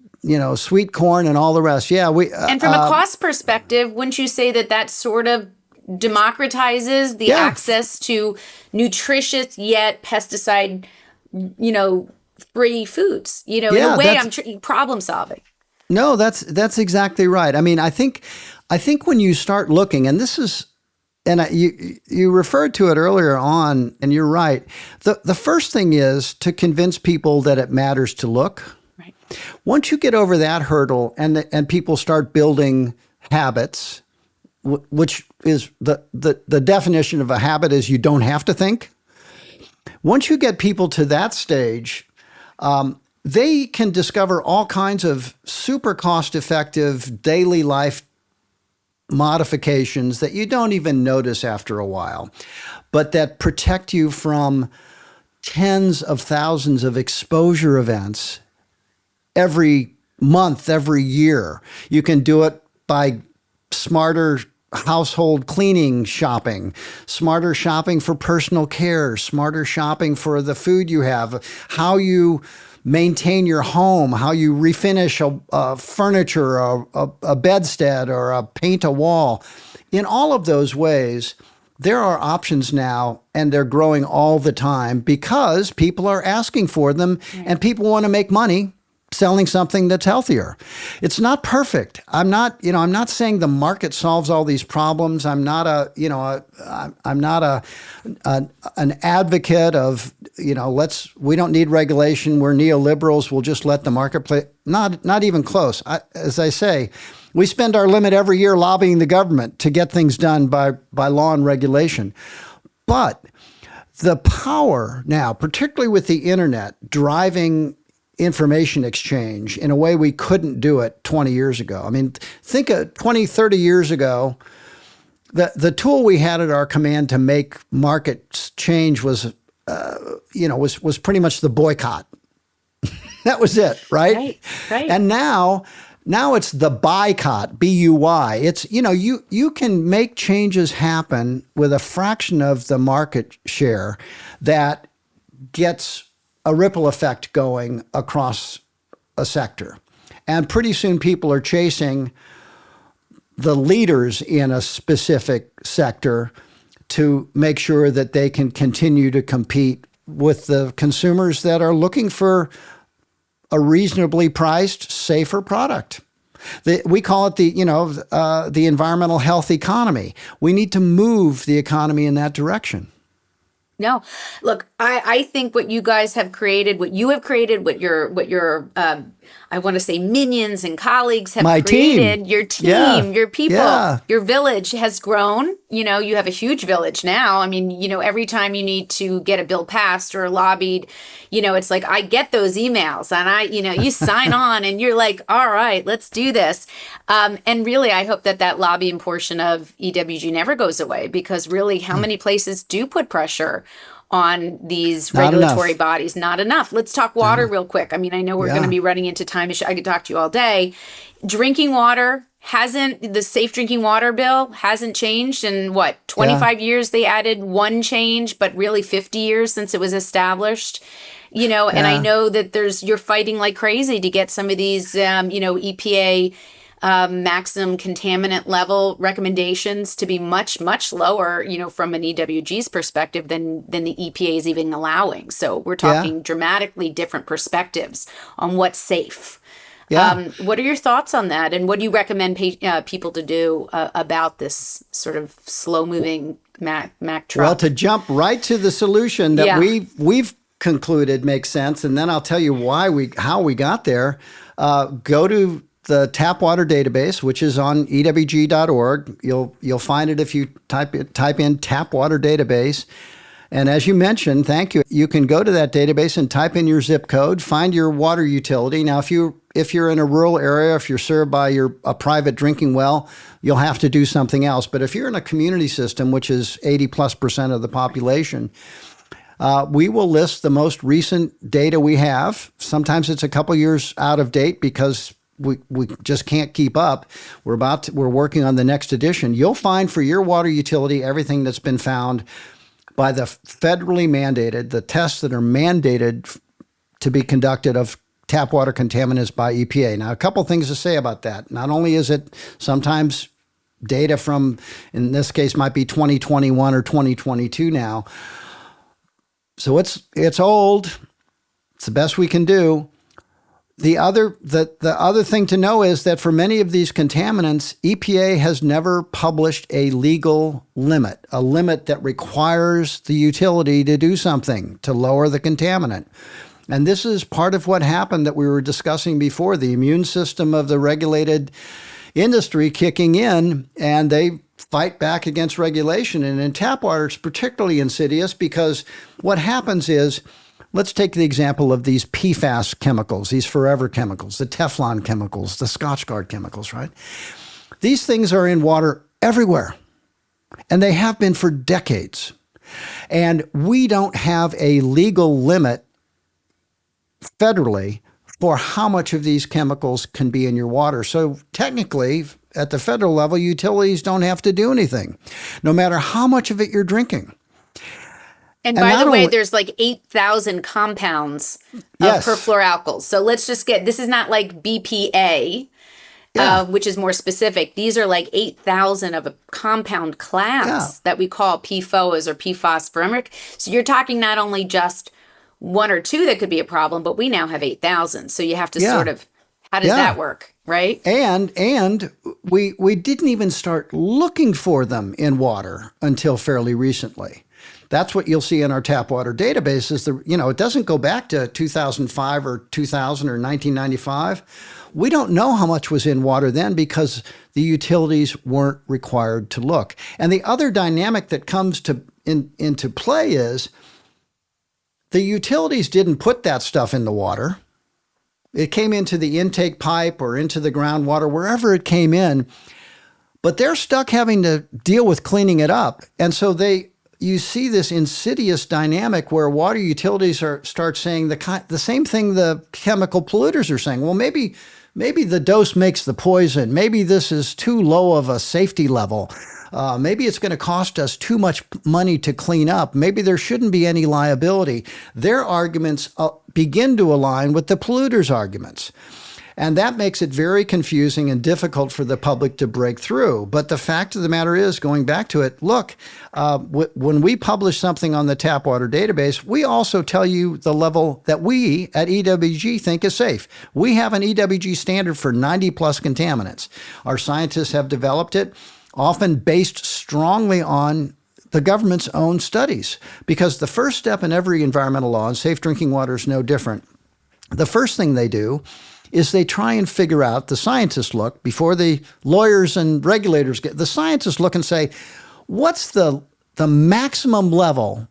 sweet corn and all the rest. Yeah, and from a cost perspective, wouldn't you say that sort of democratizes the access to nutritious yet pesticide, free foods? In a way, I'm problem solving. No, that's exactly right. I mean, I think when you start looking, and this is. And you referred to it earlier on, and you're right. The first thing is to convince people that it matters to look. Right. Once you get over that hurdle, and people start building habits, which is the definition of a habit is you don't have to think. Once you get people to that stage, they can discover all kinds of super cost-effective daily life modifications that you don't even notice after a while, but that protect you from tens of thousands of exposure events every month, every year. You can do it by smarter household cleaning shopping, smarter shopping for personal care, smarter shopping for the food you have, how you maintain your home, how you refinish a furniture, a bedstead, or paint a wall. In all of those ways, there are options now, and they're growing all the time because people are asking for them, and people want to make money selling something that's healthier. It's not perfect. I'm not saying the market solves all these problems. I'm not an advocate of, we don't need regulation. We're neoliberals. We'll just let the market play. Not even close. As I say, we spend our limit every year lobbying the government to get things done by law and regulation. But the power now, particularly with the internet, driving information exchange in a way we couldn't do it 20 years ago. I mean, think of 20, 30 years ago, the tool we had at our command to make markets change was pretty much the boycott. That was it, right? Right. And now it's the boycott, B-U-Y. It's, you can make changes happen with a fraction of the market share that gets a ripple effect going across a sector. And pretty soon people are chasing the leaders in a specific sector to make sure that they can continue to compete with the consumers that are looking for a reasonably priced, safer product. We call it the environmental health economy. We need to move the economy in that direction. No, look, I think what you guys have created, what your I want to say minions and colleagues have created, team. Your team, your people, your village has grown. You have a huge village now. I mean, every time you need to get a bill passed or lobbied, it's like, I get those emails and you sign on and you're like, all right, let's do this. And really, I hope that lobbying portion of EWG never goes away, because really, how many places do put pressure on these Not regulatory enough. bodies. Not enough. Let's talk water real quick. I mean, I know we're going to be running into time. I could talk to you all day. Drinking water the safe drinking water bill hasn't changed in 25 years. They added one change, but really 50 years since it was established. And I know that you're fighting like crazy to get some of these, EPA maximum contaminant level recommendations to be much, much lower, from an EWG's perspective than the EPA is even allowing. So we're talking dramatically different perspectives on what's safe. Yeah. What are your thoughts on that? And what do you recommend people to do about this sort of slow moving Mac truck? Well, to jump right to the solution that we've concluded makes sense, and then I'll tell you how we got there. Go to the tap water database, which is on ewg.org. You'll find it if you type in tap water database. And as you mentioned, thank you, you can go to that database and type in your zip code, find your water utility. Now, if you're in a rural area, if you're served by a private drinking well, you'll have to do something else. But if you're in a community system, which is 80+% of the population, we will list the most recent data we have. Sometimes it's a couple years out of date because we just can't keep up. We're working on the next edition. You'll find for your water utility everything that's been found by the federally mandated, the tests that are mandated to be conducted of tap water contaminants by EPA. Now, a couple things to say about that. Not only is it sometimes data from, in this case, might be 2021 or 2022 now. So it's old. It's the best we can do. The other thing to know is that for many of these contaminants, EPA has never published a legal limit, a limit that requires the utility to do something to lower the contaminant. And this is part of what happened that we were discussing before, the immune system of the regulated industry kicking in, and they fight back against regulation. And in tap water, it's particularly insidious because what happens is, let's take the example of these PFAS chemicals, these forever chemicals, the Teflon chemicals, the Scotchgard chemicals, right? These things are in water everywhere, and they have been for decades. And we don't have a legal limit federally for how much of these chemicals can be in your water. So technically, at the federal level, utilities don't have to do anything, no matter how much of it you're drinking. And by the way, there's like 8,000 compounds of perfluoroalkyls. So let's just this is not like BPA, which is more specific. These are like 8,000 of a compound class that we call PFOAs or phosphoremic. So you're talking not only just one or two that could be a problem, but we now have 8,000. So you have to sort of, how does that work? Right. And we didn't even start looking for them in water until fairly recently. That's what you'll see in our tap water database is it doesn't go back to 2005 or 2000 or 1995. We don't know how much was in water then because the utilities weren't required to look. And the other dynamic that comes into play is the utilities didn't put that stuff in the water. It came into the intake pipe or into the groundwater, wherever it came in, but they're stuck having to deal with cleaning it up. And so you see this insidious dynamic where water utilities start saying the same thing the chemical polluters are saying. Well, maybe the dose makes the poison. Maybe this is too low of a safety level. Maybe it's going to cost us too much money to clean up. Maybe there shouldn't be any liability. Their arguments begin to align with the polluters' arguments. And that makes it very confusing and difficult for the public to break through. But the fact of the matter is, going back to it, look, when we publish something on the tap water database, we also tell you the level that we at EWG think is safe. We have an EWG standard for 90 plus contaminants. Our scientists have developed it, often based strongly on the government's own studies. Because the first step in every environmental law, and safe drinking water is no different, the first thing they do is they try and figure out, the scientists look, before the lawyers and regulators the scientists look and say, what's the maximum level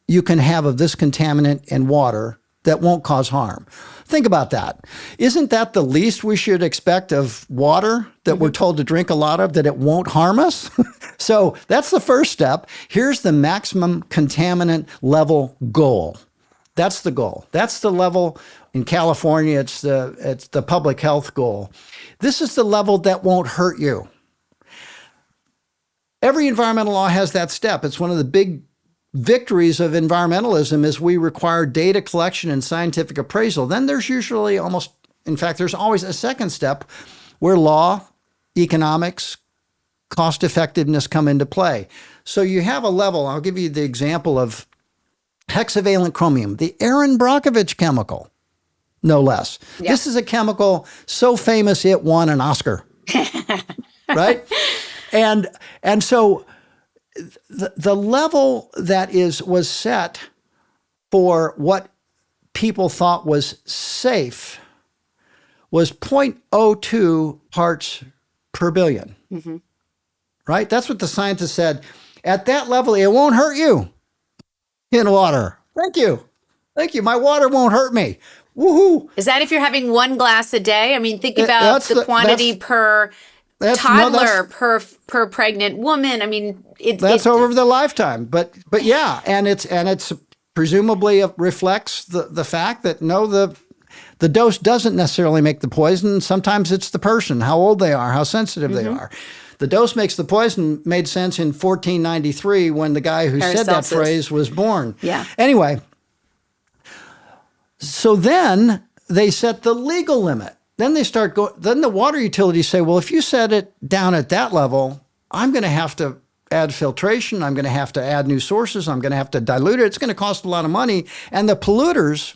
you can have of this contaminant in water that won't cause harm? Think about that. Isn't that the least we should expect of water that we're told to drink a lot of, that it won't harm us? So that's the first step. Here's the maximum contaminant level goal. That's the goal. That's the level in California. It's the public health goal. This is the level that won't hurt you. Every environmental law has that step. It's one of the big victories of environmentalism is we require data collection and scientific appraisal. Then there's usually there's always a second step where law, economics, cost effectiveness come into play. So you have a level. I'll give you the example of hexavalent chromium, the Aaron Brockovich chemical, no less. Yeah. This is a chemical so famous it won an Oscar, right? And so the level that was set for what people thought was safe was 0.02 parts per billion, right? That's what the scientists said. At that level, it won't hurt you in water. Thank you. My water won't hurt me. Woohoo. Is that if you're having one glass a day? I mean, think about the quantity per toddler, per pregnant woman. I mean, that's over the lifetime. But yeah, and it's presumably reflects the fact that the dose doesn't necessarily make the poison. Sometimes it's the person, how old they are, how sensitive they are. The dose makes the poison made sense in 1493 when the guy who said that phrase was born. Yeah. Anyway, so then they set the legal limit. Then then the water utilities say, well, if you set it down at that level, I'm going to have to add filtration. I'm going to have to add new sources. I'm going to have to dilute it. It's going to cost a lot of money. And the polluters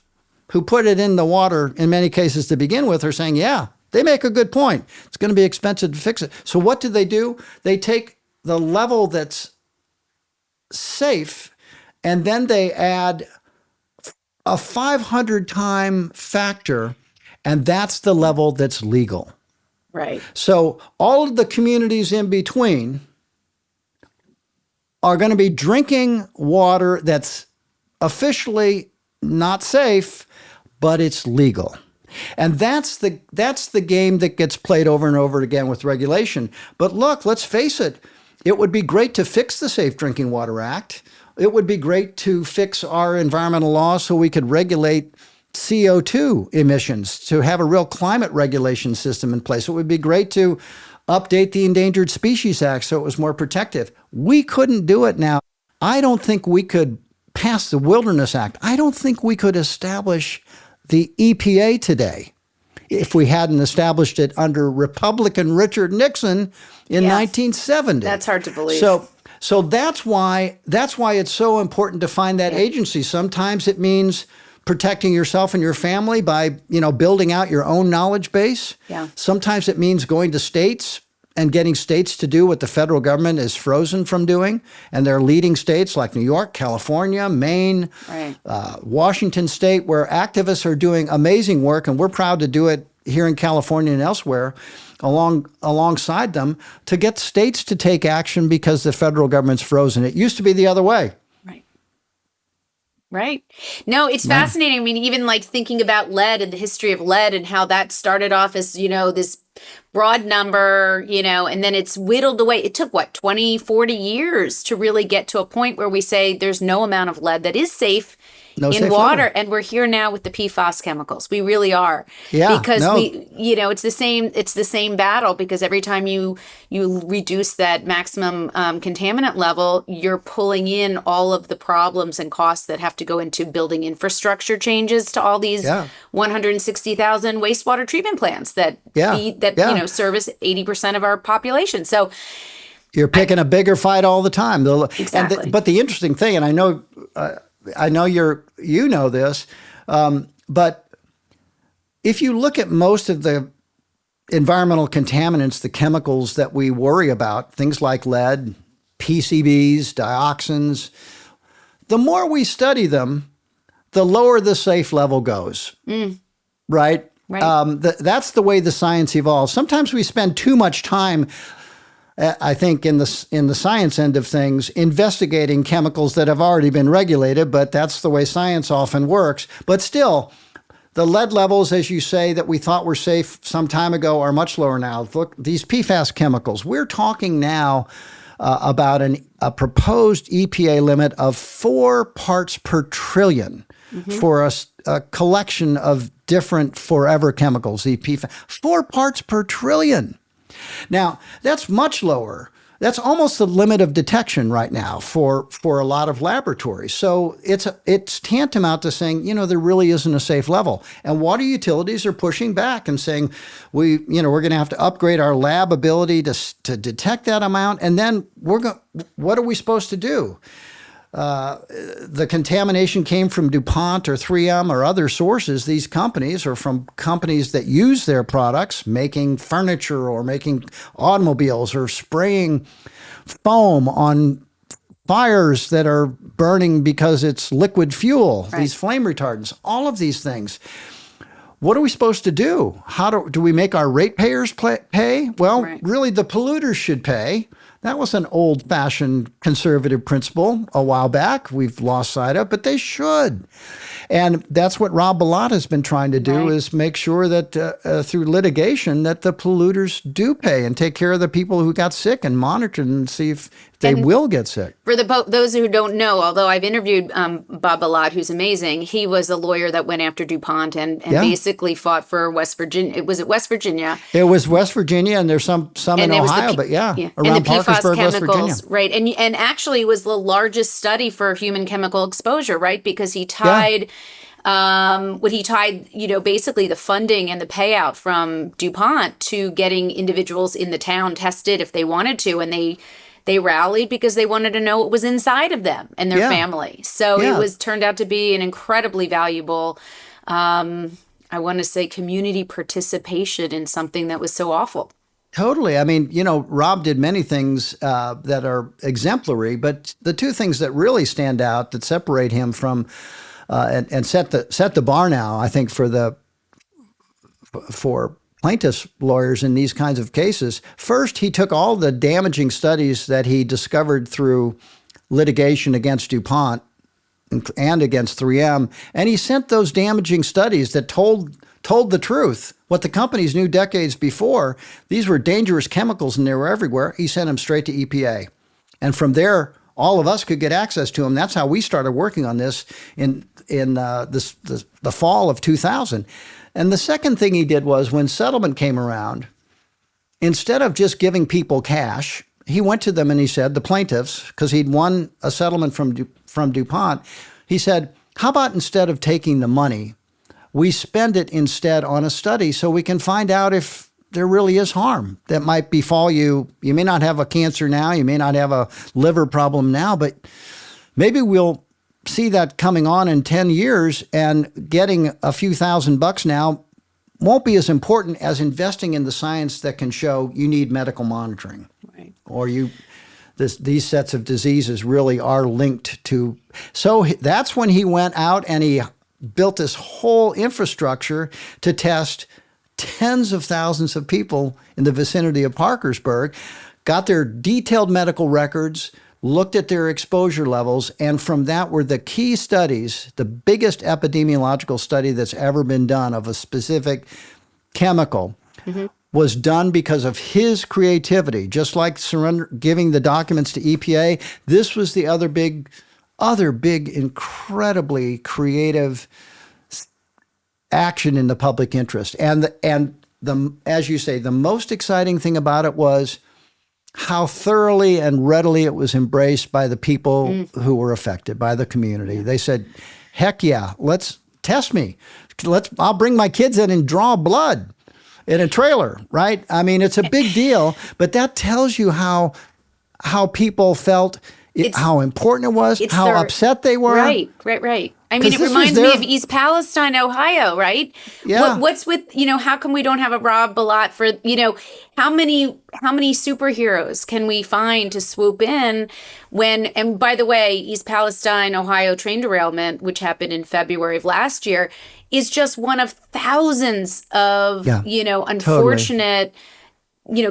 who put it in the water in many cases to begin with are saying, yeah, they make a good point. It's going to be expensive to fix it. So what do? They take the level that's safe and then they add a 500-time factor, and that's the level that's legal. Right. So all of the communities in between are going to be drinking water that's officially not safe, but it's legal. And that's the game that gets played over and over again with regulation. But look, let's face it, it would be great to fix the Safe Drinking Water Act. It would be great to fix our environmental laws so we could regulate CO2 emissions, to have a real climate regulation system in place. It would be great to update the Endangered Species Act so it was more protective. We couldn't do it now. I don't think we could pass the Wilderness Act. I don't think we could establish the EPA today if we hadn't established it under Republican Richard Nixon in 1970. That's hard to believe. So that's why it's so important to find that agency. Sometimes it means protecting yourself and your family by, building out your own knowledge base. Yeah. Sometimes it means going to states and getting states to do what the federal government is frozen from doing. And there are leading states like New York, California, Maine, Washington State, where activists are doing amazing work. And we're proud to do it here in California and elsewhere alongside them to get states to take action because the federal government's frozen. It used to be the other way. Right. No, it's fascinating. I mean, even like thinking about lead and the history of lead and how that started off as, this broad number, and then it's whittled away. It took 20, 40 years to really get to a point where we say there's no amount of lead that is safe in water. And we're here now with the PFAS chemicals. We really are. Yeah. Because it's the same battle, because every time you reduce that maximum contaminant level, you're pulling in all of the problems and costs that have to go into building infrastructure changes to all these 160,000 wastewater treatment plants that service 80% of our population. So you're picking a bigger fight all the time. Exactly. But the interesting thing, and I know you know this, but if you look at most of the environmental contaminants, the chemicals that we worry about, things like lead, PCBs, dioxins, the more we study them, the lower the safe level goes, right? That's the way the science evolves. Sometimes we spend too much time, I think, in the science end of things, investigating chemicals that have already been regulated, but that's the way science often works. But still, The lead levels, as you say, that we thought were safe some time ago are much lower now. Look, these PFAS chemicals, we're talking now about a proposed EPA limit of 4 parts per trillion for a collection of different forever chemicals, the PFAS. 4 parts per trillion. Now, that's much lower. That's almost the limit of detection right now for a lot of laboratories. So it's tantamount to saying, there really isn't a safe level. And water utilities are pushing back and saying, we're going to have to upgrade our lab ability to detect that amount. And then what are we supposed to do? The contamination came from DuPont or 3M or other sources, these companies, or from companies that use their products, making furniture or making automobiles or spraying foam on fires that are burning because it's liquid fuel, these flame retardants, all of these things. What are we supposed to do? How do we make our ratepayers pay? Well, really, the polluters should pay. That was an old-fashioned conservative principle a while back. We've lost sight of, but they should. And that's what Rob Bilott has been trying to do, is make sure that through litigation that the polluters do pay and take care of the people who got sick and monitor and see if they will get sick. For those who don't know, although I've interviewed Bob Bilott, who's amazing, he was a lawyer that went after DuPont and basically fought for West Virginia. Was it West Virginia? It was West Virginia, and there's some in Ohio, but around and the Parkersburg, PFAS West Virginia. chemicals, right? And actually it was the largest study for human chemical exposure, right? Because he tied basically the funding and the payout from DuPont to getting individuals in the town tested if they wanted to, and they rallied because they wanted to know what was inside of them and their family. So it turned out to be an incredibly valuable, I want to say, community participation in something that was so awful. Totally. I mean, Rob did many things that are exemplary, but the two things that really stand out that separate him from and set the bar now, I think, for plaintiffs' lawyers in these kinds of cases. First, he took all the damaging studies that he discovered through litigation against DuPont and against 3M, and he sent those damaging studies that told the truth, what the companies knew decades before. These were dangerous chemicals and they were everywhere. He sent them straight to EPA. And from there, all of us could get access to them. That's how we started working on this in the fall of 2000. And the second thing he did was, when settlement came around, instead of just giving people cash, he went to them and he said, the plaintiffs, because he'd won a settlement from DuPont, he said, how about instead of taking the money, we spend it instead on a study so we can find out if there really is harm that might befall you. You may not have a cancer now, you may not have a liver problem now, but maybe we'll see that coming on in 10 years, and getting a few $1,000s now won't be as important as investing in the science that can show you need medical monitoring. Right. Or these sets of diseases really are linked to. So that's when he went out and he built this whole infrastructure to test tens of thousands of people in the vicinity of Parkersburg, got their detailed medical records, looked at their exposure levels, and from that were the key studies, the biggest epidemiological study that's ever been done of a specific chemical, was done because of his creativity. Just like giving the documents to EPA, this was the other big, incredibly creative action in the public interest. And as you say, the most exciting thing about it was how thoroughly and readily it was embraced by the people who were affected, by the community. They said, heck yeah, let's test me. I'll bring my kids in and draw blood in a trailer, right? I mean, it's a big deal, but that tells you how people felt, how important it was, how upset they were. Right. I mean, it reminds me of East Palestine, Ohio, right? Yeah. What's with, how come we don't have a Rob Bilott for, how many superheroes can we find to swoop in when, and by the way, East Palestine, Ohio train derailment, which happened in February of last year, is just one of thousands of, unfortunate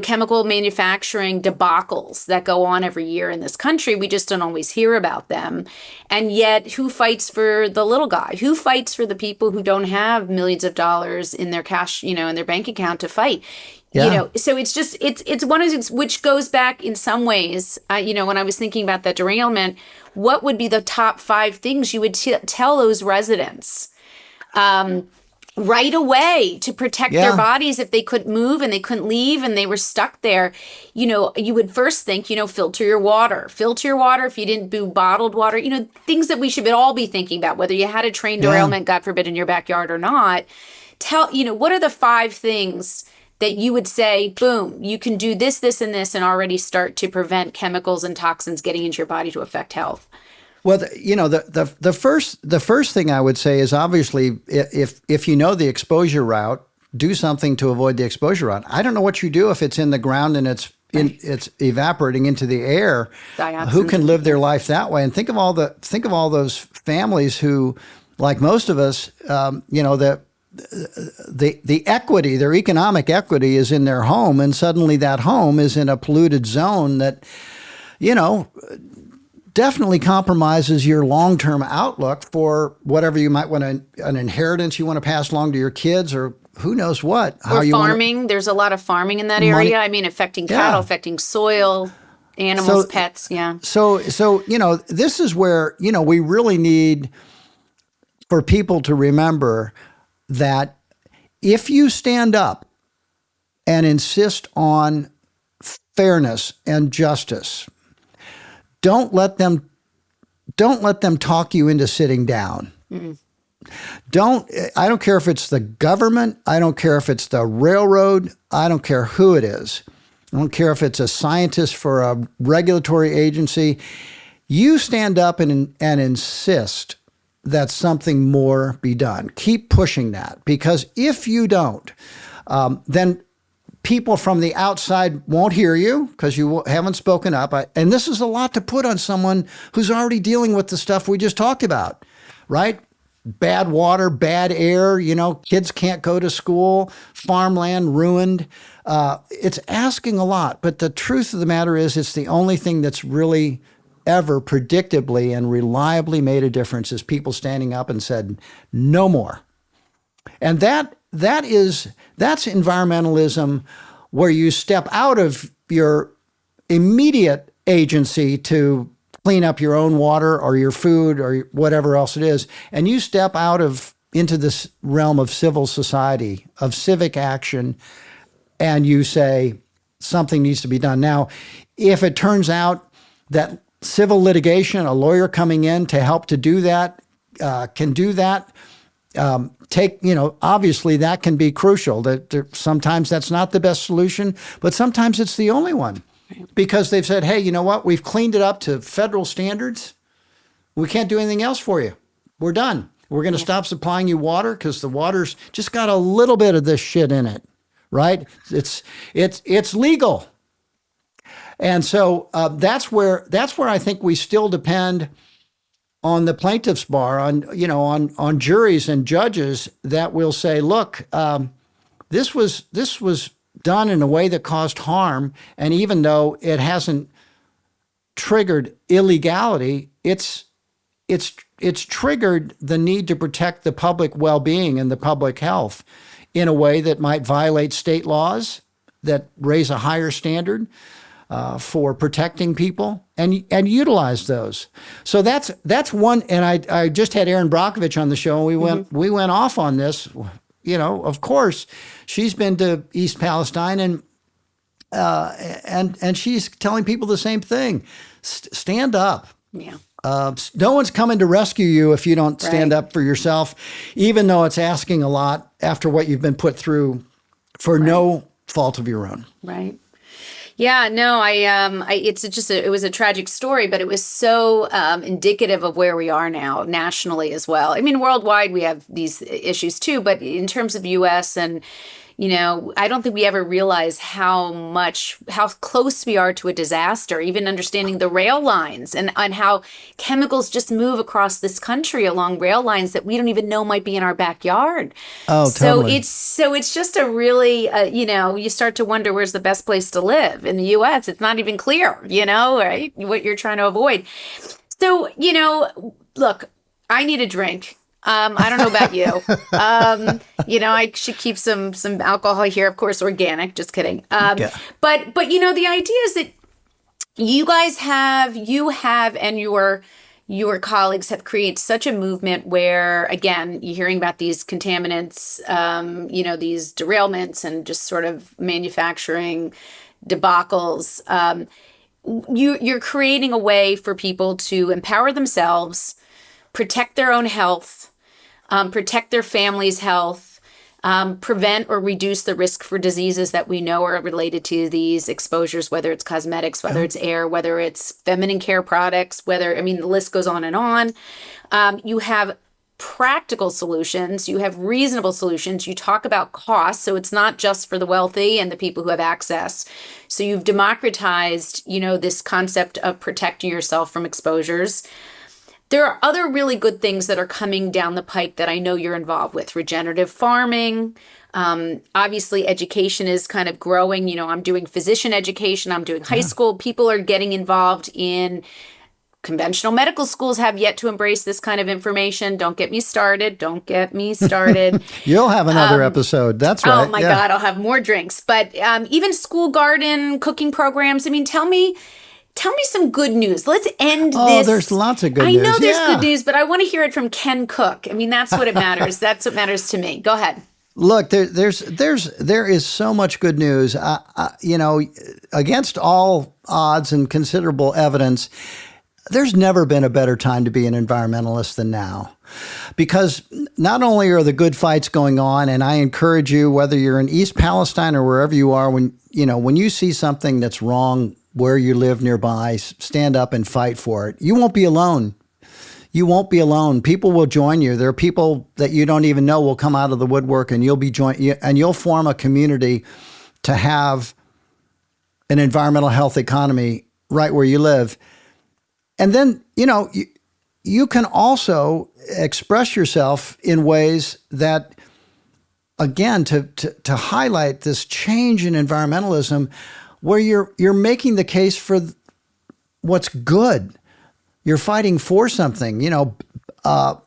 chemical manufacturing debacles that go on every year in this country. We just don't always hear about them. And yet, who fights for the little guy? Who fights for the people who don't have millions of dollars in their cash, in their bank account to fight? Yeah. So it's one of those, which goes back in some ways, when I was thinking about that derailment, what would be the top 5 things you would tell those residents? Right away to protect their bodies if they couldn't move and they couldn't leave and they were stuck there. You would first think, filter your water. Filter your water if you didn't do bottled water. Things that we should all be thinking about, whether you had a train derailment, God forbid, in your backyard or not. What are the 5 things that you would say, boom, you can do this, this, and this, and already start to prevent chemicals and toxins getting into your body to affect health? Well, the first thing I would say is, obviously, if you know the exposure route, do something to avoid the exposure route. I don't know what you do if it's in the ground and it's evaporating into the air. Dioxins. Who can live their life that way? And think of all those families who, like most of us, the equity, their economic equity, is in their home, and suddenly that home is in a polluted zone that, definitely compromises your long-term outlook for whatever you might want an inheritance you want to pass along to your kids, or who knows what. Or farming. There's a lot of farming in that area. I mean, affecting cattle, affecting soil, animals, pets. Yeah. So this is where, we really need for people to remember that if you stand up and insist on fairness and justice, don't let them talk you into sitting down. Mm-mm. I don't care if it's the government. I don't care if it's the railroad. I don't care who it is. I don't care if it's a scientist for a regulatory agency. You stand up and insist that something more be done. Keep pushing that, because if you don't, then people from the outside won't hear you because you haven't spoken up. And this is a lot to put on someone who's already dealing with the stuff we just talked about, right? Bad water, bad air, kids can't go to school, farmland ruined. It's asking a lot. But the truth of the matter is, it's the only thing that's really ever predictably and reliably made a difference, is people standing up and said, no more. And that's environmentalism, where you step out of your immediate agency to clean up your own water or your food or whatever else it is, and you step out into this realm of civil society, of civic action, and you say something needs to be done. Now, if it turns out that civil litigation, a lawyer coming in to help to do that, can do that, obviously that can be crucial. Sometimes that's not the best solution, but sometimes it's the only one, because they've said, hey, you know what? We've cleaned it up to federal standards. We can't do anything else for you. We're done. We're going to stop supplying you water because the water's just got a little bit of this shit in it, right? It's legal. And so that's where I think we still depend on the plaintiff's bar, on juries and judges that will say, look, this was done in a way that caused harm, and even though it hasn't triggered illegality, it's triggered the need to protect the public well-being and the public health in a way that might violate state laws that raise a higher standard for protecting people, and utilize those. So that's one. And I just had Erin Brockovich on the show, and we went off on this. Of course, she's been to East Palestine, and she's telling people the same thing: stand up. Yeah. No one's coming to rescue you if you don't stand up for yourself, even though it's asking a lot after what you've been put through for no fault of your own. Right. Yeah, no, it was a tragic story, but it was so indicative of where we are now nationally as well. I mean, worldwide, we have these issues too, but in terms of U.S. and, I don't think we ever realize how close we are to a disaster, even understanding the rail lines and how chemicals just move across this country along rail lines that we don't even know might be in our backyard. Oh, totally. So it's just a really, you start to wonder where's the best place to live in the U.S. It's not even clear, right? What you're trying to avoid. So, look, I need a drink. I don't know about you. I should keep some alcohol here, of course, organic, just kidding. Yeah. But the idea is that you guys and your colleagues have created such a movement where, again, you're hearing about these contaminants, these derailments and just sort of manufacturing debacles. You're creating a way for people to empower themselves, protect their own health, protect their family's health, prevent or reduce the risk for diseases that we know are related to these exposures, whether it's cosmetics, whether it's air, whether it's feminine care products, the list goes on and on. You have practical solutions. You have reasonable solutions. You talk about costs. So it's not just for the wealthy and the people who have access. So you've democratized, this concept of protecting yourself from exposures. There are other really good things that are coming down the pike that I know you're involved with. Regenerative farming. Obviously, education is kind of growing. I'm doing physician education. I'm doing high school. People are getting involved in conventional medical schools have yet to embrace this kind of information. Don't get me started. You'll have another episode. That's right. Oh my God, I'll have more drinks. But even school garden cooking programs. Tell me some good news. Let's end this. Oh, there's lots of good news. I know there's good news, but I want to hear it from Ken Cook. That's what it matters. That's what matters to me. Go ahead. Look, there is so much good news. Against all odds and considerable evidence, there's never been a better time to be an environmentalist than now. Because not only are the good fights going on, and I encourage you, whether you're in East Palestine or wherever you are, when you see something that's wrong where you live nearby, stand up and fight for it. You won't be alone. You won't be alone. People will join you. There are people that you don't even know will come out of the woodwork, and you'll form a community to have an environmental health economy right where you live. And then, you can also express yourself in ways that, again, to highlight this change in environmentalism, where you're making the case for what's good. You're fighting for something, a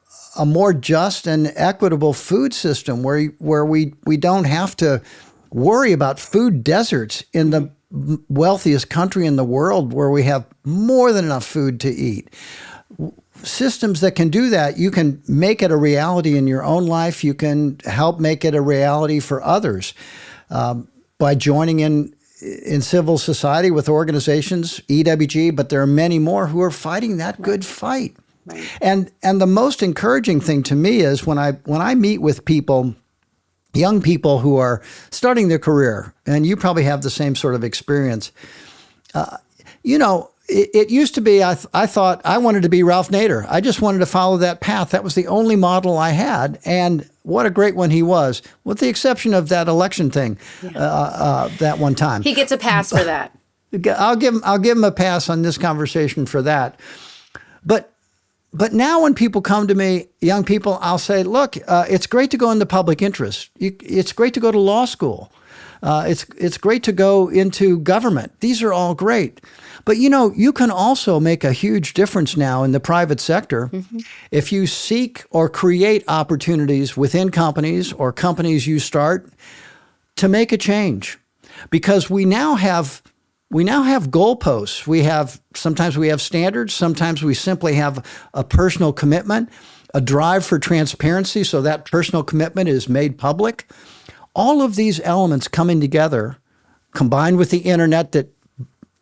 more just and equitable food system where we don't have to worry about food deserts in the wealthiest country in the world, where we have more than enough food to eat. Systems that can do that, you can make it a reality in your own life. You can help make it a reality for others by joining in civil society with organizations, EWG, but there are many more who are fighting that good fight. Right. And the most encouraging thing to me is when I meet with people, young people who are starting their career, and you probably have the same sort of experience. It used to be, I thought I wanted to be Ralph Nader. I just wanted to follow that path. That was the only model I had. And what a great one he was, with the exception of that election thing that one time. He gets a pass for that. I'll give him a pass on this conversation for that. But now when people come to me, young people, I'll say, look, it's great to go in the public interest. It's great to go to law school. It's great to go into government. These are all great. But, you can also make a huge difference now in the private sector if you seek or create opportunities within companies or companies you start to make a change. Because we now have goalposts. Sometimes we have standards. Sometimes we simply have a personal commitment, a drive for transparency, so that personal commitment is made public. All of these elements coming together, combined with the internet that,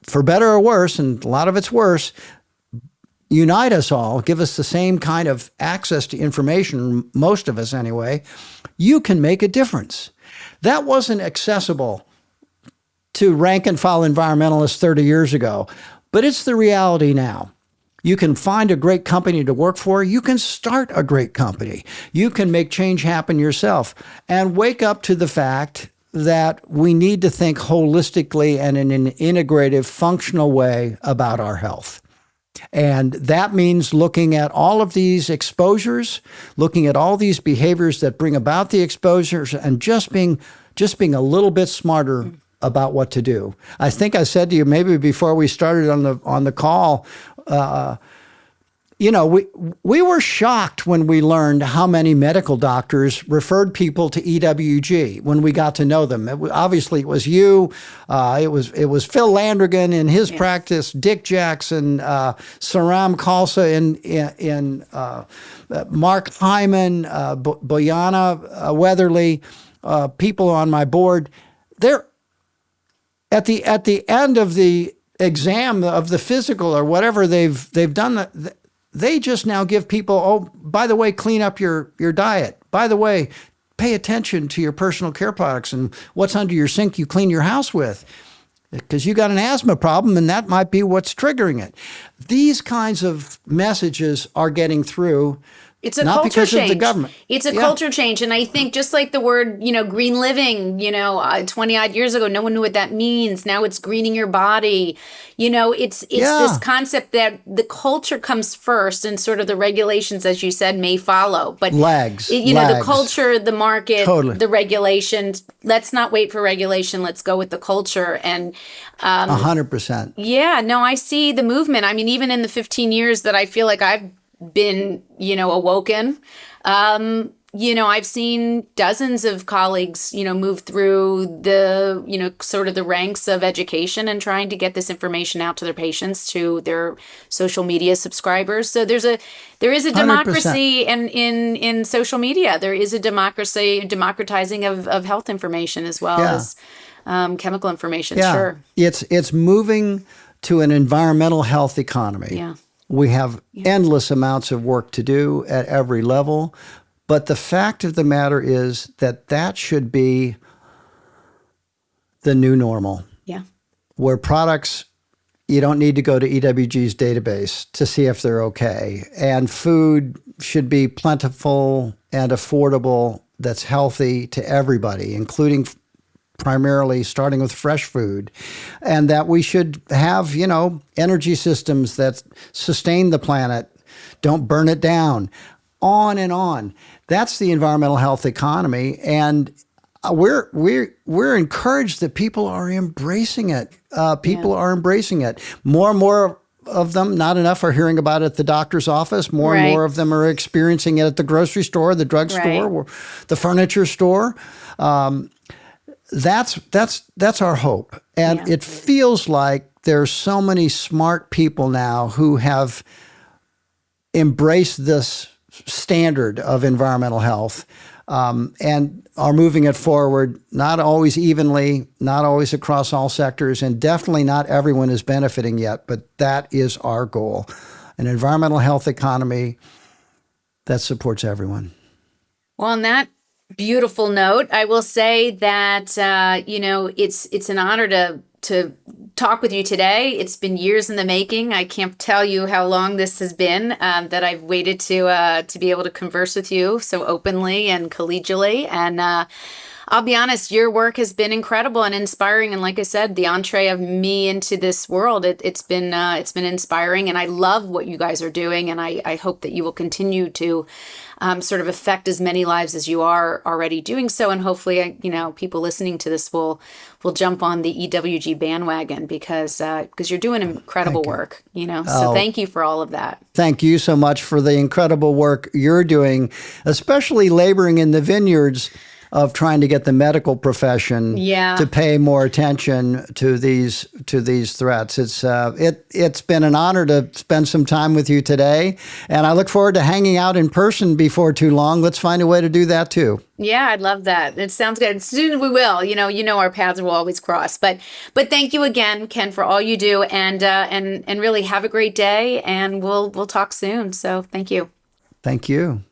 for better or worse, and a lot of it's worse, unite us all, give us the same kind of access to information, most of us anyway, you can make a difference. That wasn't accessible to rank and file environmentalists 30 years ago, but it's the reality now. You can find a great company to work for. You can start a great company. You can make change happen yourself and wake up to the fact that we need to think holistically and in an integrative, functional way about our health. And that means looking at all of these exposures, looking at all these behaviors that bring about the exposures, and just being a little bit smarter about what to do. I think I said to you maybe before we started on the call, we were shocked when we learned how many medical doctors referred people to EWG when we got to know them. Obviously, it was you. It was Phil Landrigan in his practice, Dick Jackson, Saram Khalsa in Mark Hyman, Boyana Weatherly, people on my board. They're at the end of the exam of the physical or whatever they've done. They just now give people, oh, by the way, clean up your diet. By the way, pay attention to your personal care products and what's under your sink you clean your house with, because you got an asthma problem and that might be what's triggering it. These kinds of messages are getting through. It's a not culture because change. Of the government. It's a culture change. And I think just like the word, green living, 20 odd years ago, no one knew what that means. Now it's greening your body. It's this concept that the culture comes first and sort of the regulations, as you said, may follow. But lags. The culture, the market, totally. The regulations, let's not wait for regulation. Let's go with the culture. And 100%. Yeah, no, I see the movement. I mean, even in the 15 years that I feel like I've been, awoken. I've seen dozens of colleagues, move through the, sort of the ranks of education and trying to get this information out to their patients, to their social media subscribers. So there is a 100%. democracy in social media. There is a democratizing of health information as well as chemical information. Yeah. Sure. It's moving to an environmental health economy. Yeah. We have endless amounts of work to do at every level. But the fact of the matter is that should be the new normal. Yeah. Where products, you don't need to go to EWG's database to see if they're okay. And food should be plentiful and affordable, that's healthy to everybody, including primarily starting with fresh food, and that we should have, energy systems that sustain the planet, don't burn it down, on and on. That's the environmental health economy, and we're encouraged that people are embracing it. People are embracing it. More and more of them, not enough, are hearing about it at the doctor's office. More and more of them are experiencing it at the grocery store, the drugstore, or the furniture store. That's our hope. And it feels like there's so many smart people now who have embraced this standard of environmental health and are moving it forward, not always evenly, not always across all sectors, and definitely not everyone is benefiting yet, but that is our goal. An environmental health economy that supports everyone. Well, on that beautiful note, I will say that it's an honor to talk with you today. It's been years in the making. I can't tell you how long this has been that I've waited to be able to converse with you so openly and collegially. And I'll be honest, your work has been incredible and inspiring. And like I said, the entree of me into this world, it's been inspiring. And I love what you guys are doing. And I hope that you will continue to sort of affect as many lives as you are already doing so. And hopefully, people listening to this will jump on the EWG bandwagon because you're doing incredible work, So thank you for all of that. Thank you so much for the incredible work you're doing, especially laboring in the vineyards of trying to get the medical profession to pay more attention to these threats. It's been an honor to spend some time with you today, and I look forward to hanging out in person before too long. Let's find a way to do that too. Yeah, I'd love that. It sounds good. Soon we will. Our paths will always cross. But thank you again, Ken, for all you do, and really have a great day. And we'll talk soon. So thank you. Thank you.